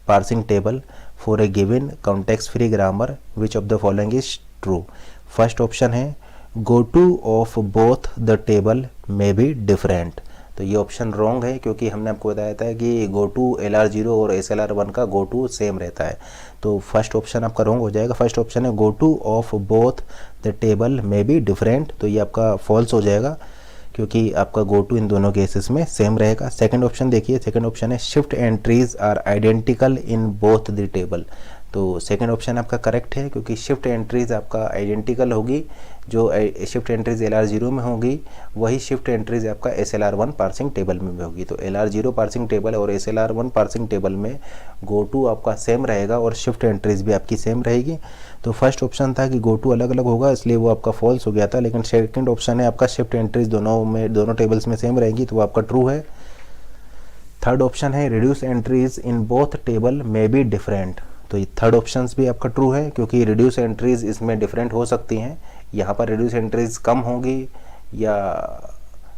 parsing table for a given context free grammar, which of the following is true। First option है go to of both the table may be different। तो ये ऑप्शन रॉन्ग है क्योंकि हमने आपको बताया था कि go to LR0 और SLR1 का go to सेम रहता है। तो फर्स्ट ऑप्शन आपका रॉन्ग हो जाएगा। फर्स्ट ऑप्शन है go to of both the table may be different, तो ये आपका फॉल्स हो जाएगा क्योंकि आपका गो टू इन दोनों केसेस में सेम रहेगा। सेकंड ऑप्शन देखिए, सेकंड ऑप्शन है shift entries are identical in both the table. तो सेकंड ऑप्शन आपका करेक्ट है क्योंकि शिफ्ट एंट्रीज आपका आइडेंटिकल होगी, जो शिफ्ट एंट्रीज LR0 में होगी वही शिफ्ट एंट्रीज आपका SLR1 पार्सिंग टेबल में भी होगी। तो LR0 पार्सिंग टेबल और SLR1 पार्सिंग टेबल में गो टू आपका सेम रहेगा और शिफ्ट एंट्रीज भी आपकी सेम रहेगी। तो फर्स्ट ऑप्शन था कि गो टू अलग अलग होगा, इसलिए वो आपका फॉल्स हो गया था। लेकिन सेकंड ऑप्शन है आपका शिफ्ट एंट्रीज दोनों टेबल्स में सेम रहेगी, तो वो आपका ट्रू है। थर्ड ऑप्शन है reduce entries in both table may be different. तो ये थर्ड ऑप्शन भी आपका ट्रू है क्योंकि रिड्यूस एंट्रीज इसमें डिफरेंट हो सकती हैं। यहाँ पर रिड्यूस एंट्रीज कम होंगी या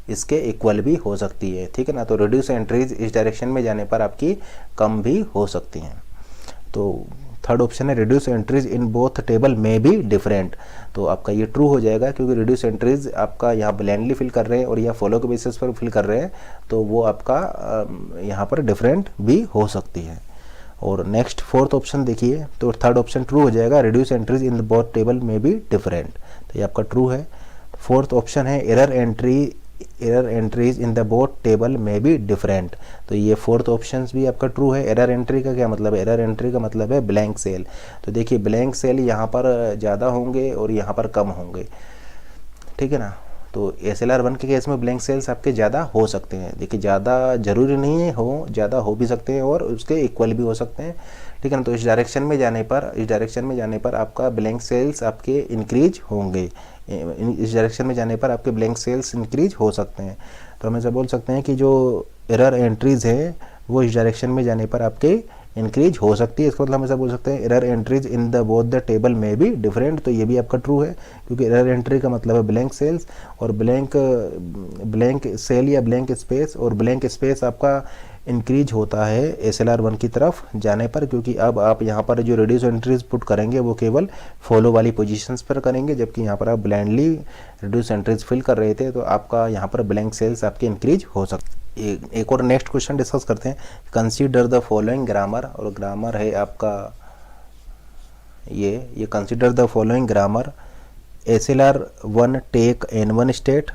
इसके इक्वल भी हो सकती है, ठीक है ना। तो रिड्यूस एंट्रीज इस डायरेक्शन में जाने पर आपकी कम भी हो सकती हैं। तो थर्ड ऑप्शन है reduce entries in both table में भी डिफरेंट। तो आपका ये ट्रू हो जाएगा क्योंकि रिड्यूस एंट्रीज आपका यहाँ ब्लाइंडली फिल कर रहे हैं और या फॉलो के बेसिस पर फिल कर रहे हैं, तो वो आपका यहाँ पर डिफरेंट भी हो सकती है। और नेक्स्ट फोर्थ ऑप्शन देखिए, तो थर्ड ऑप्शन ट्रू हो जाएगा, reduce entries in the both table में भी डिफरेंट। तो ये आपका ट्रू है। फोर्थ ऑप्शन है error entries in the both table में भी डिफरेंट। तो ये फोर्थ ऑप्शन भी आपका ट्रू है। एरर एंट्री का क्या मतलब है? एरर एंट्री का मतलब है ब्लैंक सेल। तो देखिए ब्लैंक सेल यहाँ पर ज़्यादा होंगे और यहाँ पर कम होंगे, ठीक है ना। तो SLR1 के केस में ब्लैंक सेल्स आपके ज़्यादा हो सकते हैं। देखिए ज़्यादा जरूरी नहीं है हो, ज़्यादा हो भी सकते हैं और उसके इक्वल भी हो सकते हैं, ठीक है ना। तो इस डायरेक्शन में जाने पर आपका ब्लैंक सेल्स आपके इंक्रीज होंगे। इस डायरेक्शन में जाने पर आपके ब्लैंक सेल्स इंक्रीज हो सकते हैं। तो हम ऐसा बोल सकते हैं कि जो एरर एंट्रीज है वो इस डायरेक्शन में जाने पर आपके इंक्रीज हो सकती है। इसका मतलब हम ऐसा बोल सकते हैं error entries in the both the table में भी डिफरेंट। तो ये भी आपका ट्रू है क्योंकि एरर एंट्री का मतलब है ब्लैंक सेल्स और ब्लैंक सेल या ब्लैंक स्पेस, और ब्लैंक स्पेस आपका इंक्रीज होता है SLR1 की तरफ जाने पर, क्योंकि अब आप यहाँ पर जो रिड्यूस एंट्रीज पुट करेंगे वो केवल फॉलो वाली पोजीशंस पर करेंगे, जबकि यहाँ पर आप ब्लाइंडली रिड्यूस एंट्रीज फिल कर रहे थे, तो आपका यहाँ पर ब्लैंक सेल्स आपके इंक्रीज हो सकते। एक और नेक्स्ट क्वेश्चन डिस्कस करते हैं। कंसीडर द फॉलोइंग ग्रामर, और ग्रामर है आपका ये consider the following grammar. SLR1 take N1 state.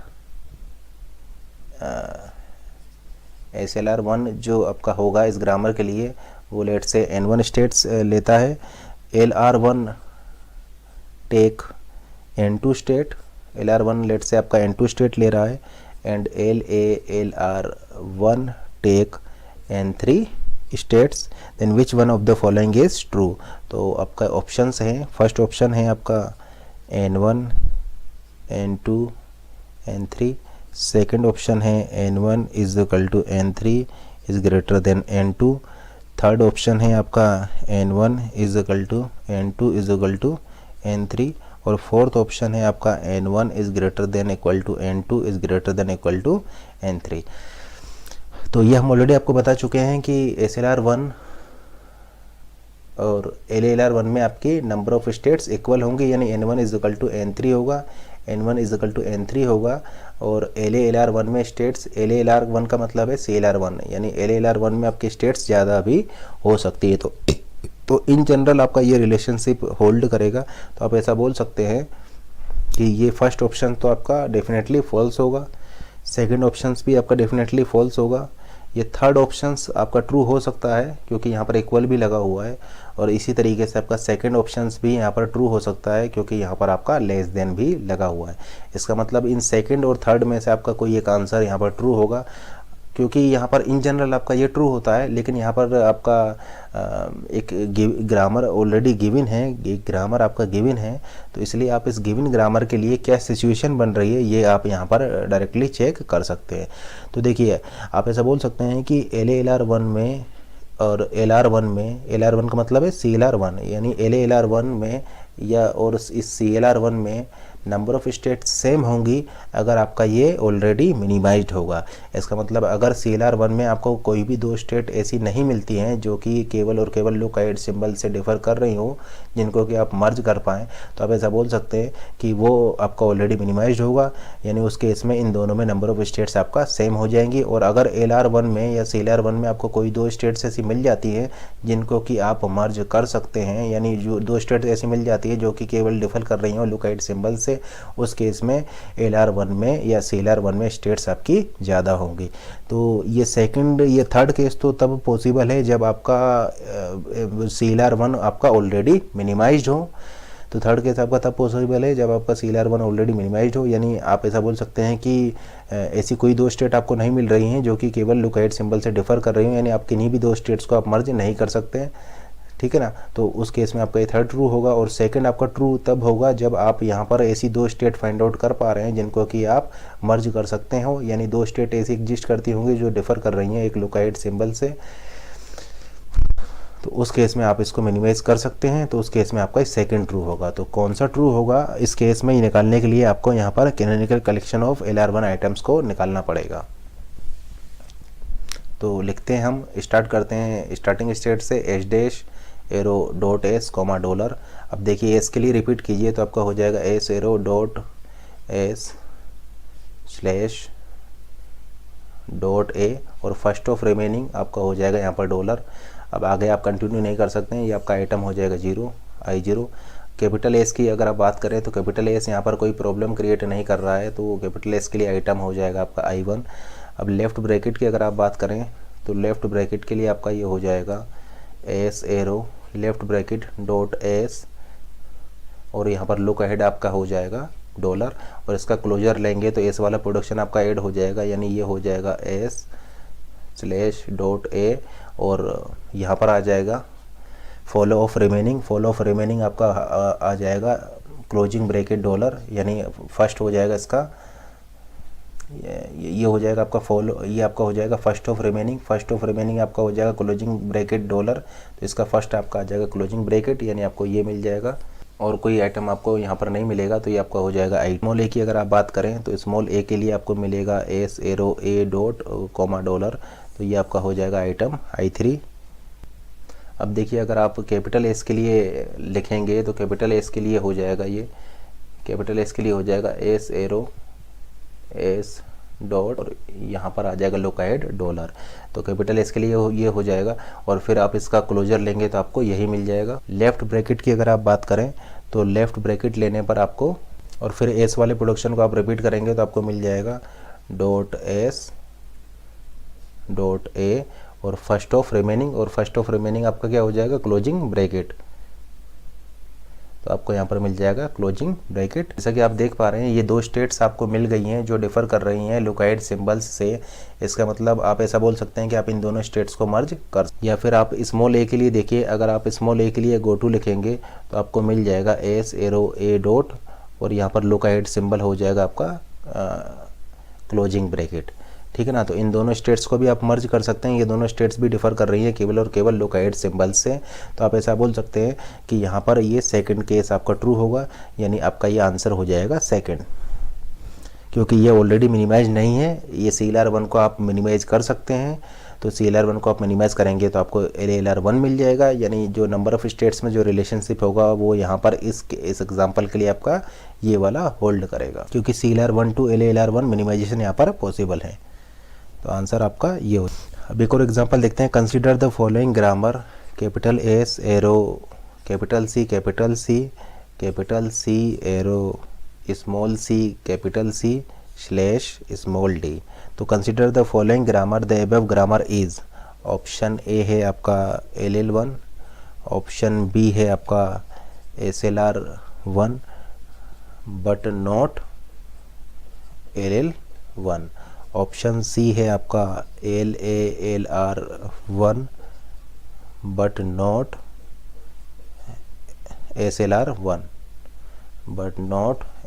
SLR1 जो आपका होगा इस ग्रामर के लिए वो लेट से N1 स्टेट्स लेता है। LR1 take N2 state. LR1 late say आपका N2 स्टेट ले रहा है। And LR1 take N3 states. Then which one of the following is true. तो आपका ऑप्शंस हैं, फर्स्ट ऑप्शन है आपका N1 N2 N3। Second option है N1 is equal to N3 is greater than N2। Third option है आपका N1 is equal to N2 is equal to N3। और फोर्थ ऑप्शन है आपका N1 is greater than equal to N2 is greater than equal to N3। तो ये हम ऑलरेडी आपको बता चुके हैं कि SLR1 और LLR1 में आपकी नंबर ऑफ स्टेट्स इक्वल होंगे, यानी N1 is equal to N3 होगा, N1 is equal to N3 होगा। और LLR1 में स्टेट्स, LLR1 का मतलब है CLR1, यानी LLR1 में आपकी स्टेट्स ज़्यादा भी हो सकती है। तो इन जनरल आपका ये रिलेशनशिप होल्ड करेगा। तो आप ऐसा बोल सकते हैं कि ये फर्स्ट ऑप्शन तो आपका डेफिनेटली फॉल्स होगा, सेकंड ऑप्शंस भी आपका डेफिनेटली फॉल्स होगा। ये थर्ड ऑप्शंस आपका ट्रू हो सकता है क्योंकि यहाँ पर इक्वल भी लगा हुआ है, और इसी तरीके से आपका सेकंड ऑप्शंस भी यहाँ पर ट्रू हो सकता है क्योंकि यहाँ पर आपका लेस देन भी लगा हुआ है। इसका मतलब इन सेकंड और थर्ड में से आपका कोई एक आंसर यहाँ पर ट्रू होगा, क्योंकि यहाँ पर इन जनरल आपका ये ट्रू होता है, लेकिन यहाँ पर आपका एक ग्रामर ऑलरेडी गिवन है, एक ग्रामर आपका गिवन है, तो इसलिए आप इस गिवन ग्रामर के लिए क्या सिचुएशन बन रही है ये आप यहाँ पर डायरेक्टली चेक कर सकते हैं। तो देखिए आप ऐसा बोल सकते हैं कि LLR1 में और LR1 में, LR1 का मतलब है CLR1, यानी LALR1 में या और इस CLR1 में नंबर ऑफ स्टेट सेम होंगी अगर आपका ये ऑलरेडी मिनिमाइज्ड होगा। इसका मतलब अगर CLR1 में आपको कोई भी 2 स्टेट ऐसी नहीं मिलती हैं जो कि केवल और केवल लोकेट सिंबल से डिफर कर रही हो, जिनको कि आप मर्ज कर पाएँ, तो आप ऐसा बोल सकते हैं कि वो आपका ऑलरेडी मिनिमाइज्ड होगा, यानी उस केस में इन दोनों में नंबर ऑफ स्टेट्स आपका सेम हो जाएंगी। और अगर LR1 में या CLR1 में आपको कोई 2 स्टेट्स ऐसी मिल जाती है जिनको कि आप मर्ज कर सकते हैं, यानी जो 2 स्टेट ऐसी मिल जाती है जो कि केवल डिफर कर रही हो लोकेट सिंबल से, उस केस में LR1 में या CLR1 में स्टेट्स आपकी ज़्यादा होंगी। तो ये सेकंड, ये थर्ड केस तो तब पॉसिबल है जब आपका CLR1 आपका ऑलरेडी मिनिमाइज्ड हो। तो थर्ड केस आपका तब पॉसिबल है जब आपका CLR1 ऑलरेडी मिनिमाइज्ड हो, यानी आप ऐसा बोल सकते हैं कि ऐसी कोई 2 स्टेट आपको नहीं मिल रही हैं जो कि केवल लोकेट सिंबल से डिफर कर रही हो, यानी आप किन्हीं भी 2 स्टेट्स को आप मर्ज नहीं कर सकते हैं, ठीक है ना। तो उस केस में आपका ये थर्ड ट्रू होगा। और सेकंड आपका ट्रू तब होगा जब आप यहाँ पर ऐसी 2 स्टेट फाइंड आउट कर पा रहे हैं जिनको कि आप मर्ज कर सकते हो, यानी 2 स्टेट ऐसी एग्जिस्ट करती होंगी जो डिफर कर रही हैं एक लोकेट सिंबल से, तो उस केस में आप इसको मिनिमाइज कर सकते हैं। तो उस केस में आपका सेकंड ट्रू होगा। तो कौन सा ट्रू होगा इस केस में, ये निकालने के लिए आपको यहाँ पर canonical collection of LR1 items को निकालना पड़ेगा। तो लिखते हैं, हम स्टार्ट करते हैं स्टार्टिंग स्टेट से H dash arrow dot S comma dollar. अब देखिए एस के लिए रिपीट कीजिए तो आपका हो जाएगा S arrow dot S slash dot A और फर्स्ट ऑफ रिमेनिंग आपका हो जाएगा यहाँ पर डॉलर। अब आगे आप कंटिन्यू नहीं कर सकते हैं, ये आपका आइटम हो जाएगा 0 I0। कैपिटल एस की अगर आप बात करें तो कैपिटल एस यहाँ पर कोई प्रॉब्लम क्रिएट नहीं कर रहा है, तो कैपिटल एस के लिए आइटम हो जाएगा आपका I1। अब लेफ़्ट ब्रैकेट की अगर आप बात करें तो लेफ़्ट ब्रैकेट के लिए आपका ये हो जाएगा S arrow left bracket dot S और यहाँ पर लुक अहेड आपका हो जाएगा डॉलर, और इसका क्लोजर लेंगे तो एस वाला प्रोडक्शन आपका ऐड हो जाएगा, यानी ये हो जाएगा एस स्लैश डॉट ए और यहाँ पर आ जाएगा follow of remaining. Follow of remaining आपका आ जाएगा क्लोजिंग ब्रैकेट डॉलर, यानी फर्स्ट हो जाएगा इसका, ये हो जाएगा आपका फॉलो, ये आपका हो जाएगा first of remaining. First of remaining आपका हो जाएगा क्लोजिंग ब्रैकेट डॉलर, तो इसका फर्स्ट आपका आ जाएगा क्लोजिंग ब्रैकेट, यानी आपको ये मिल जाएगा और कोई आइटम आपको यहाँ पर नहीं मिलेगा, तो ये आपका हो जाएगा आई। स्मॉल ए की अगर आप बात करें तो स्मॉल ए के लिए आपको मिलेगा S arrow A dot comma dollar, तो ये आपका हो जाएगा आइटम I3। अब देखिए अगर आप कैपिटल एस के लिए लिखेंगे तो कैपिटल एस के लिए हो जाएगा, ये कैपिटल एस के लिए हो जाएगा एस एरो एस डॉट और यहाँ पर आ जाएगा लोकेट डॉलर, तो कैपिटल एस के लिए ये हो जाएगा और फिर आप इसका क्लोजर लेंगे तो आपको यही मिल जाएगा। लेफ़्ट ब्रैकेट की अगर आप बात करें तो लेफ़्ट ब्रैकेट लेने पर आपको और फिर एस वाले प्रोडक्शन को आप रिपीट करेंगे तो आपको मिल जाएगा डॉट एस डॉट ए और फर्स्ट ऑफ रिमेनिंग, और फर्स्ट ऑफ रिमेनिंग आपका क्या हो जाएगा क्लोजिंग ब्रैकेट, तो आपको यहाँ पर मिल जाएगा क्लोजिंग ब्रैकेट। जैसा कि आप देख पा रहे हैं ये 2 स्टेट्स आपको मिल गई हैं जो डिफर कर रही हैं लोकेट सिंबल्स से। इसका मतलब आप ऐसा बोल सकते हैं कि आप इन दोनों स्टेट्स को मर्ज कर, या फिर आप स्मॉल ए के लिए देखिए, अगर आप स्मॉल ए के लिए गो टू लिखेंगे तो आपको मिल जाएगा एस एरो ए डॉट और यहाँ पर लोकेट सिंबल हो जाएगा आपका क्लोजिंग ब्रैकेट, ठीक है ना। तो इन दोनों स्टेट्स को भी आप मर्ज कर सकते हैं, ये दोनों स्टेट्स भी डिफर कर रही है केवल और केवल लोकेट सिंबल से, तो आप ऐसा बोल सकते हैं कि यहाँ पर ये सेकंड केस आपका ट्रू होगा, यानी आपका ये आंसर हो जाएगा सेकंड, क्योंकि ये ऑलरेडी मिनिमाइज नहीं है। ये CLR1 को आप मिनिमाइज कर सकते हैं, तो CLR1 को आप मिनिमाइज करेंगे तो आपको LALR1 मिल जाएगा, यानी जो नंबर ऑफ स्टेट्स में जो रिलेशनशिप होगा वो यहाँ पर इस एग्जाम्पल के लिए आपका ये वाला होल्ड करेगा, क्योंकि CLR1 टू LALR1 मिनिमाइजेशन यहाँ पर पॉसिबल है। तो आंसर आपका ये हो। अब एक और एग्जांपल देखते हैं। Consider the following grammar capital S arrow capital C capital C capital C arrow small C capital C slash small D. तो consider the following grammar, the above grammar is, option A है आपका LL1, ऑप्शन बी है आपका SLR1 but not LL1, option C है आपका LALR1 बट नॉट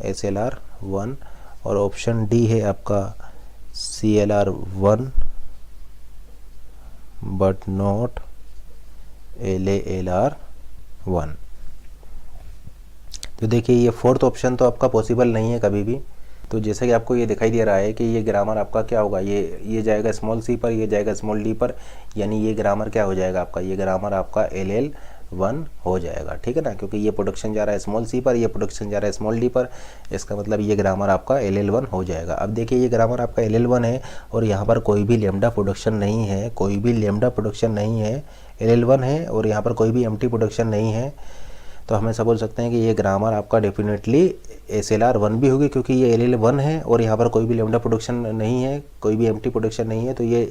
SLR1 और ऑप्शन डी है आपका CLR1 बट नॉट LALR1। तो देखिए ये फोर्थ ऑप्शन तो आपका पॉसिबल नहीं है कभी भी। तो जैसे कि आपको ये दिखाई दे रहा है कि ये ग्रामर आपका क्या होगा, ये जाएगा स्मॉल सी पर, ये जाएगा स्मॉल डी पर, यानी ये ग्रामर क्या हो जाएगा आपका, ये ग्रामर आपका LL1 हो जाएगा, ठीक है ना, क्योंकि ये प्रोडक्शन जा रहा है स्मॉल सी पर, ये प्रोडक्शन जा रहा है स्मॉल डी पर, इसका मतलब ये ग्रामर आपका LL1 हो जाएगा। अब देखिए ये ग्रामर आपका LL1 है और यहाँ पर कोई भी लैम्डा प्रोडक्शन नहीं है, कोई भी लैम्डा प्रोडक्शन नहीं है, LL1 है और यहाँ पर कोई भी एम्प्टी प्रोडक्शन नहीं है, तो हम ऐसा बोल सकते हैं कि ये ग्रामर आपका डेफिनेटली SLR1 भी होगी, क्योंकि ये LL1 है और यहाँ पर कोई भी लैम्डा प्रोडक्शन नहीं है, कोई भी एम्प्टी प्रोडक्शन नहीं है, तो ये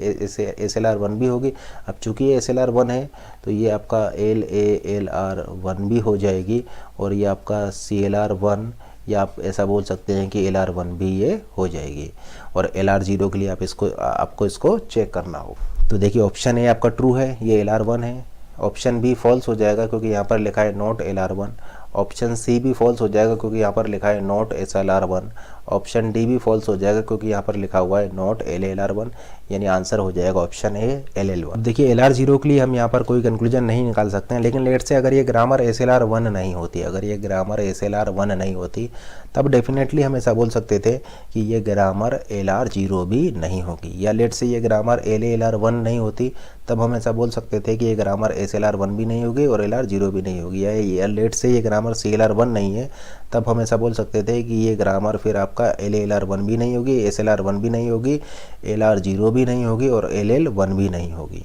SLR1 भी होगी। अब चूंकि ये SLR1 है तो ये आपका LALR1 भी हो जाएगी और ये आपका CLR1, या आप ऐसा बोल सकते हैं कि LR1 भी ये हो जाएगी। और LR0 के लिए आपको इसको चेक करना हो। तो देखिए ऑप्शन ए आपका ट्रू है, ये LR1 है। ऑप्शन बी फॉल्स हो जाएगा क्योंकि यहाँ पर लिखा है नॉट LR1। ऑप्शन सी भी फॉल्स हो जाएगा क्योंकि यहाँ पर लिखा है नॉट SLR1। ऑप्शन डी भी फॉल्स हो जाएगा क्योंकि यहाँ पर लिखा हुआ है नॉट LLR1, यानी आंसर हो जाएगा ऑप्शन ए LL1। देखिए LR0 के लिए हम यहाँ पर कोई कंक्लूजन नहीं निकाल सकते हैं, लेकिन लेट से अगर ये ग्रामर SLR1 नहीं होती, अगर ये ग्रामर SLR1 नहीं होती, तब डेफिनेटली हम ऐसा बोल सकते थे कि ये ग्रामर LR0 भी नहीं होगी। या लेट से ये ग्रामर LALR1 नहीं होती, तब हम ऐसा बोल सकते थे कि ये ग्रामर SLR1 भी नहीं होगी और LR0 भी नहीं होगी। या लेट से ये ग्रामर CLR1 नहीं है, तब हम ऐसा बोल सकते थे कि ये ग्रामर फिर आपका LALR1 भी नहीं होगी, SLR1 भी नहीं होगी, LR0 भी नहीं होगी और LL1 भी नहीं होगी।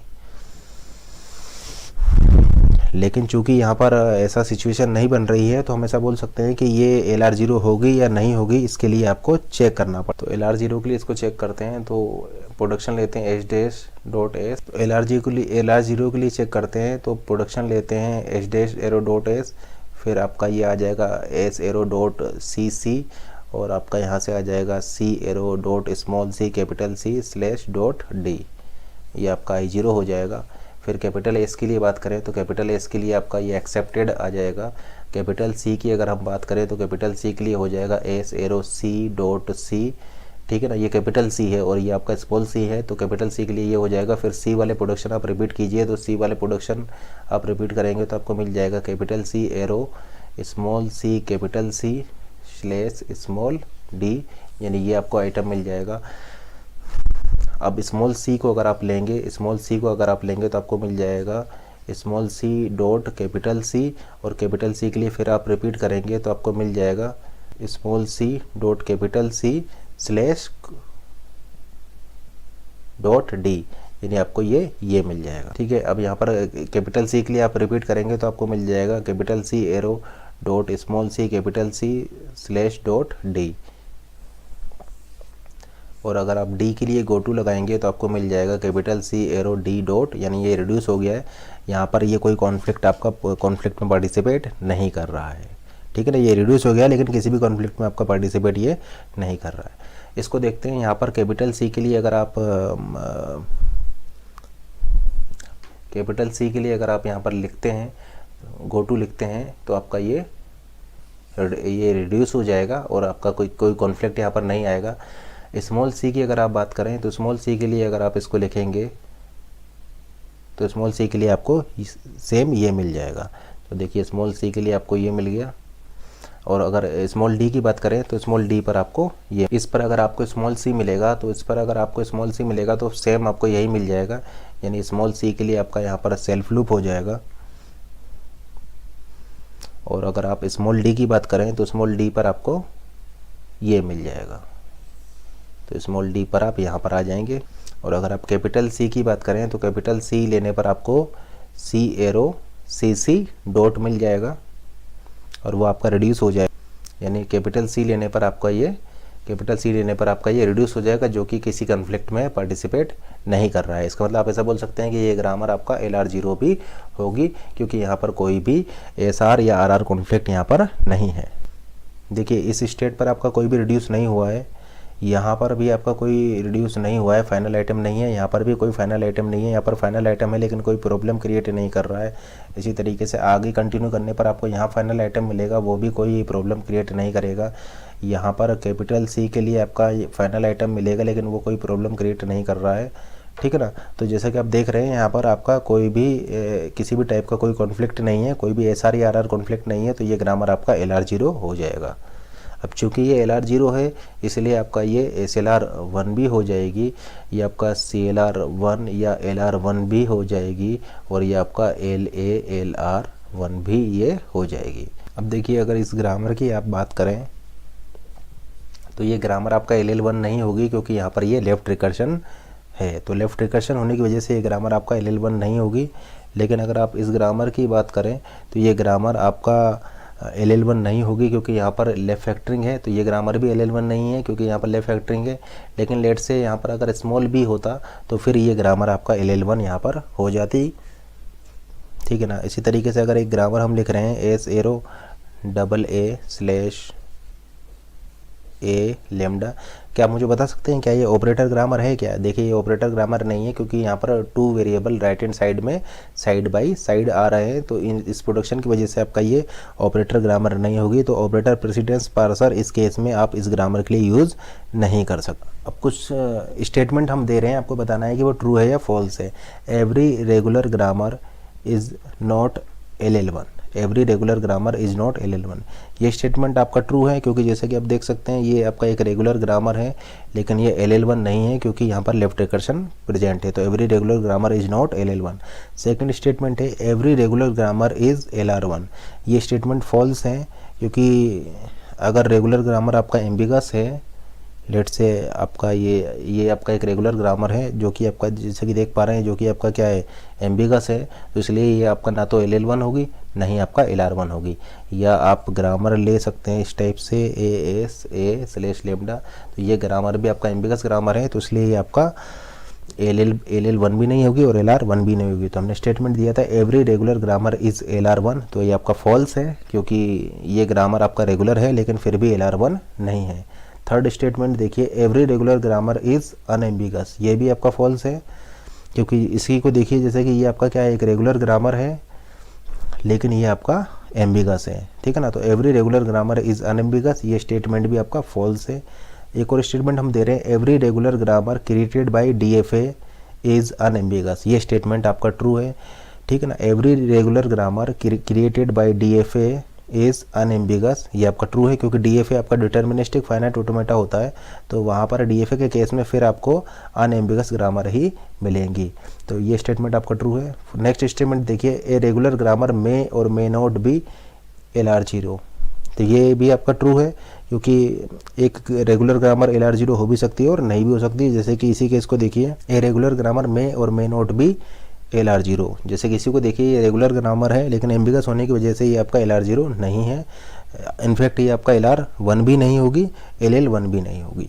लेकिन चूंकि यहाँ पर ऐसा सिचुएशन नहीं बन रही है, तो हम ऐसा बोल सकते हैं कि ये LR0 होगी या नहीं होगी, इसके लिए आपको चेक करना पड़ता। तो LR0 के लिए इसको चेक करते हैं, तो प्रोडक्शन लेते हैं H-.S। तो LR0 के लिए चेक करते हैं, तो प्रोडक्शन लेते हैं H-Arrow.S, फिर आपका ये आ जाएगा S-Arrow.CC और आपका यहाँ से आ जाएगा C-Arrow.c कैपिटल C/.D, ये आपका I0 हो जाएगा। फिर कैपिटल एस के लिए बात करें तो कैपिटल एस के लिए आपका ये एक्सेप्टेड आ जाएगा। कैपिटल सी की अगर हम बात करें तो कैपिटल सी के लिए हो जाएगा S-C.C, ठीक है ना, ये कैपिटल सी है और ये आपका स्मॉल सी है, तो कैपिटल सी के लिए ये हो जाएगा। फिर सी वाले प्रोडक्शन आप रिपीट कीजिए, तो सी वाले प्रोडक्शन आप रिपीट करेंगे तो आपको मिल जाएगा capital C arrow small C capital C/स्मॉल D, यानी ये आपको आइटम मिल जाएगा। अब स्मॉल सी को अगर आप लेंगे तो आपको मिल जाएगा स्मॉल C.कैपिटल C और कैपिटल C के लिए फिर आप रिपीट करेंगे तो आपको मिल जाएगा स्मॉल C.कैपिटल C/.D, यानी आपको ये मिल जाएगा, ठीक है। अब यहाँ पर कैपिटल C के लिए आप रिपीट करेंगे तो आपको मिल जाएगा capital C arrow dot small C capital C/.D, और अगर आप D के लिए गो टू लगाएंगे तो आपको मिल जाएगा capital C arrow D dot, यानी ये रिड्यूस हो गया है। यहाँ पर ये कोई कॉन्फ्लिक्ट आपका कॉन्फ्लिक्ट में पार्टिसिपेट नहीं कर रहा है, ठीक है ना, ये रिड्यूस हो गया लेकिन किसी भी कॉन्फ्लिक्ट में आपका पार्टिसिपेट ये नहीं कर रहा है। इसको देखते हैं यहाँ पर कैपिटल C के लिए अगर आप यहाँ पर लिखते हैं गो टू लिखते हैं तो आपका ये रिड्यूस हो जाएगा और आपका कोई कॉन्फ्लिक्ट यहाँ पर नहीं आएगा। स्मॉल C की अगर आप बात करें तो स्मॉल C के लिए अगर आप इसको लिखेंगे तो स्मॉल C के लिए आपको सेम ये मिल जाएगा। तो देखिए स्मॉल C के लिए आपको ये मिल गया, और अगर स्मॉल D की बात करें तो स्मॉल D पर आपको ये, इस पर अगर आपको स्मॉल C मिलेगा तो सेम आपको यही मिल जाएगा, यानी स्मॉल C के लिए आपका यहाँ पर सेल्फ लूप हो जाएगा। और अगर आप स्मॉल D की बात करें तो स्मॉल D पर आपको ये मिल जाएगा, तो स्मॉल D पर आप यहाँ पर आ जाएंगे। और अगर आप कैपिटल C की बात करें तो कैपिटल C लेने पर आपको C एरो CC डॉट मिल जाएगा और वो आपका रिड्यूस हो जाएगा, यानी कैपिटल C लेने पर आपका ये रिड्यूस हो जाएगा, जो कि किसी कन्फ्लिक्ट में पार्टिसिपेट नहीं कर रहा है। इसका मतलब आप ऐसा बोल सकते हैं कि ये ग्रामर आपका LR0 भी होगी, क्योंकि यहाँ पर कोई भी SR या RR कॉन्फ्लिक्ट यहाँ पर नहीं है। देखिए इस स्टेट पर आपका कोई भी रिड्यूस नहीं हुआ है, यहाँ पर भी आपका कोई रिड्यूस नहीं हुआ है, फाइनल आइटम नहीं है, यहाँ पर भी कोई फाइनल आइटम नहीं है, यहाँ पर फाइनल आइटम है लेकिन कोई प्रॉब्लम क्रिएट नहीं कर रहा है। इसी तरीके से आगे कंटिन्यू करने पर आपको यहाँ फाइनल आइटम मिलेगा, वो भी कोई प्रॉब्लम क्रिएट नहीं करेगा। यहाँ पर कैपिटल C के लिए आपका फाइनल आइटम मिलेगा लेकिन वो कोई प्रॉब्लम क्रिएट नहीं कर रहा है, ठीक है ना। तो जैसा कि आप देख रहे हैं यहाँ पर आपका कोई भी किसी भी टाइप का कोई कॉन्फ्लिक्ट नहीं है, कोई भी SR या RR कॉन्फ्लिक्ट नहीं है, तो ये ग्रामर आपका LR0 हो जाएगा। अब चूंकि ये LR0 है इसलिए आपका ये SLR1 भी हो जाएगी, ये आपका CLR1 या LR1 भी हो जाएगी, और ये आपका LALR1 भी ये हो जाएगी। अब देखिए अगर इस ग्रामर की आप बात करें तो ये ग्रामर आपका LL1 नहीं होगी, क्योंकि यहाँ पर ये लेफ्ट रिकर्शन है। तो लेफ्ट रिकर्शन होने की वजह से ये ग्रामर आपका LL1 नहीं होगी। लेकिन अगर आप इस ग्रामर की बात करें तो ये ग्रामर आपका LL1 नहीं होगी, क्योंकि यहाँ पर लेफ्ट फैक्टरिंग है। तो ये ग्रामर भी LL1 नहीं है, क्योंकि यहाँ पर लेफ्ट फैक्टरिंग है। लेकिन लेट से यहाँ पर अगर स्मॉल b होता तो फिर ये ग्रामर आपका LL1 यहाँ पर हो जाती, ठीक है ना। इसी तरीके से अगर एक ग्रामर हम लिख रहे हैं S एरो AA/A लेमडा, क्या आप मुझे बता सकते हैं क्या ये ऑपरेटर ग्रामर है क्या? देखिए ये ऑपरेटर ग्रामर नहीं है, क्योंकि यहाँ पर 2 वेरिएबल राइट हैंड साइड में साइड बाय साइड आ रहे हैं। तो इस प्रोडक्शन की वजह से आपका ये ऑपरेटर ग्रामर नहीं होगी। तो ऑपरेटर प्रेसिडेंस पार्सर इस केस में आप इस ग्रामर के लिए यूज़ नहीं कर सकते। अब कुछ स्टेटमेंट हम दे रहे हैं, आपको बताना है कि वो ट्रू है या फॉल्स है। Every regular grammar is not LL1, every regular grammar is not LL1। ये स्टेटमेंट आपका ट्रू है, क्योंकि जैसे कि आप देख सकते हैं ये आपका एक रेगुलर ग्रामर है, लेकिन ये LL1 नहीं है, क्योंकि यहाँ पर लेफ्ट रिकर्शन प्रेजेंट है। तो every regular grammar is not LL1। Second statement है every regular grammar is LR1। ये स्टेटमेंट फॉल्स है, क्योंकि अगर रेगुलर ग्रामर आपका एम्बिगस है, लेट से आपका ये आपका एक रेगुलर ग्रामर है जो कि आपका जैसे कि देख पा रहे हैं जो कि आपका क्या है एम्बिगस है, तो इसलिए ये आपका ना तो LL1 होगी ना ही आपका LR1 होगी। या आप ग्रामर ले सकते हैं इस टाइप से ASA/लेमडा, तो ये ग्रामर भी आपका एम्बिगस ग्रामर है, तो इसलिए ये आपका LL1 भी नहीं होगी और LR1 भी नहीं होगी। तो हमने स्टेटमेंट दिया था every regular grammar is LR1, तो ये आपका फॉल्स है, क्योंकि ये ग्रामर आपका रेगुलर है लेकिन फिर भी LR1 नहीं है। थर्ड स्टेटमेंट देखिए every regular grammar is unambiguous, ये भी आपका फॉल्स है, क्योंकि इसी को देखिए जैसे कि ये आपका क्या है एक रेगुलर ग्रामर है लेकिन ये आपका एम्बिगस है, ठीक है ना। तो every regular grammar is unambiguous, ये स्टेटमेंट भी आपका फॉल्स है। एक और स्टेटमेंट हम दे रहे हैं every regular grammar created by DFA is unambiguous, ये स्टेटमेंट आपका ट्रू है, ठीक है ना। Every regular grammar created by DFA is unambiguous, ये आपका ट्रू है, क्योंकि DFA आपका डिटर्मिनिस्टिक फाइनाइट ऑटोमेटा होता है, तो वहाँ पर DFA के केस में फिर आपको अनएम्बिगस ग्रामर ही मिलेंगी। तो ये स्टेटमेंट आपका ट्रू है। नेक्स्ट स्टेटमेंट देखिए ए रेगुलर ग्रामर मे और मे नॉट बी LR0, तो ये भी आपका ट्रू है, क्योंकि एक रेगुलर ग्रामर LR0 हो भी सकती है और नहीं भी हो सकती है। जैसे कि इसी केस को देखिए ए रेगुलर ग्रामर मे और मे नॉट बी LR0, जैसे किसी को देखिए ये रेगुलर ग्रामर है लेकिन एम्बिगस होने की वजह से ये आपका LR0 नहीं है। इनफैक्ट ये आपका LR1 भी नहीं होगी, LL1 भी नहीं होगी।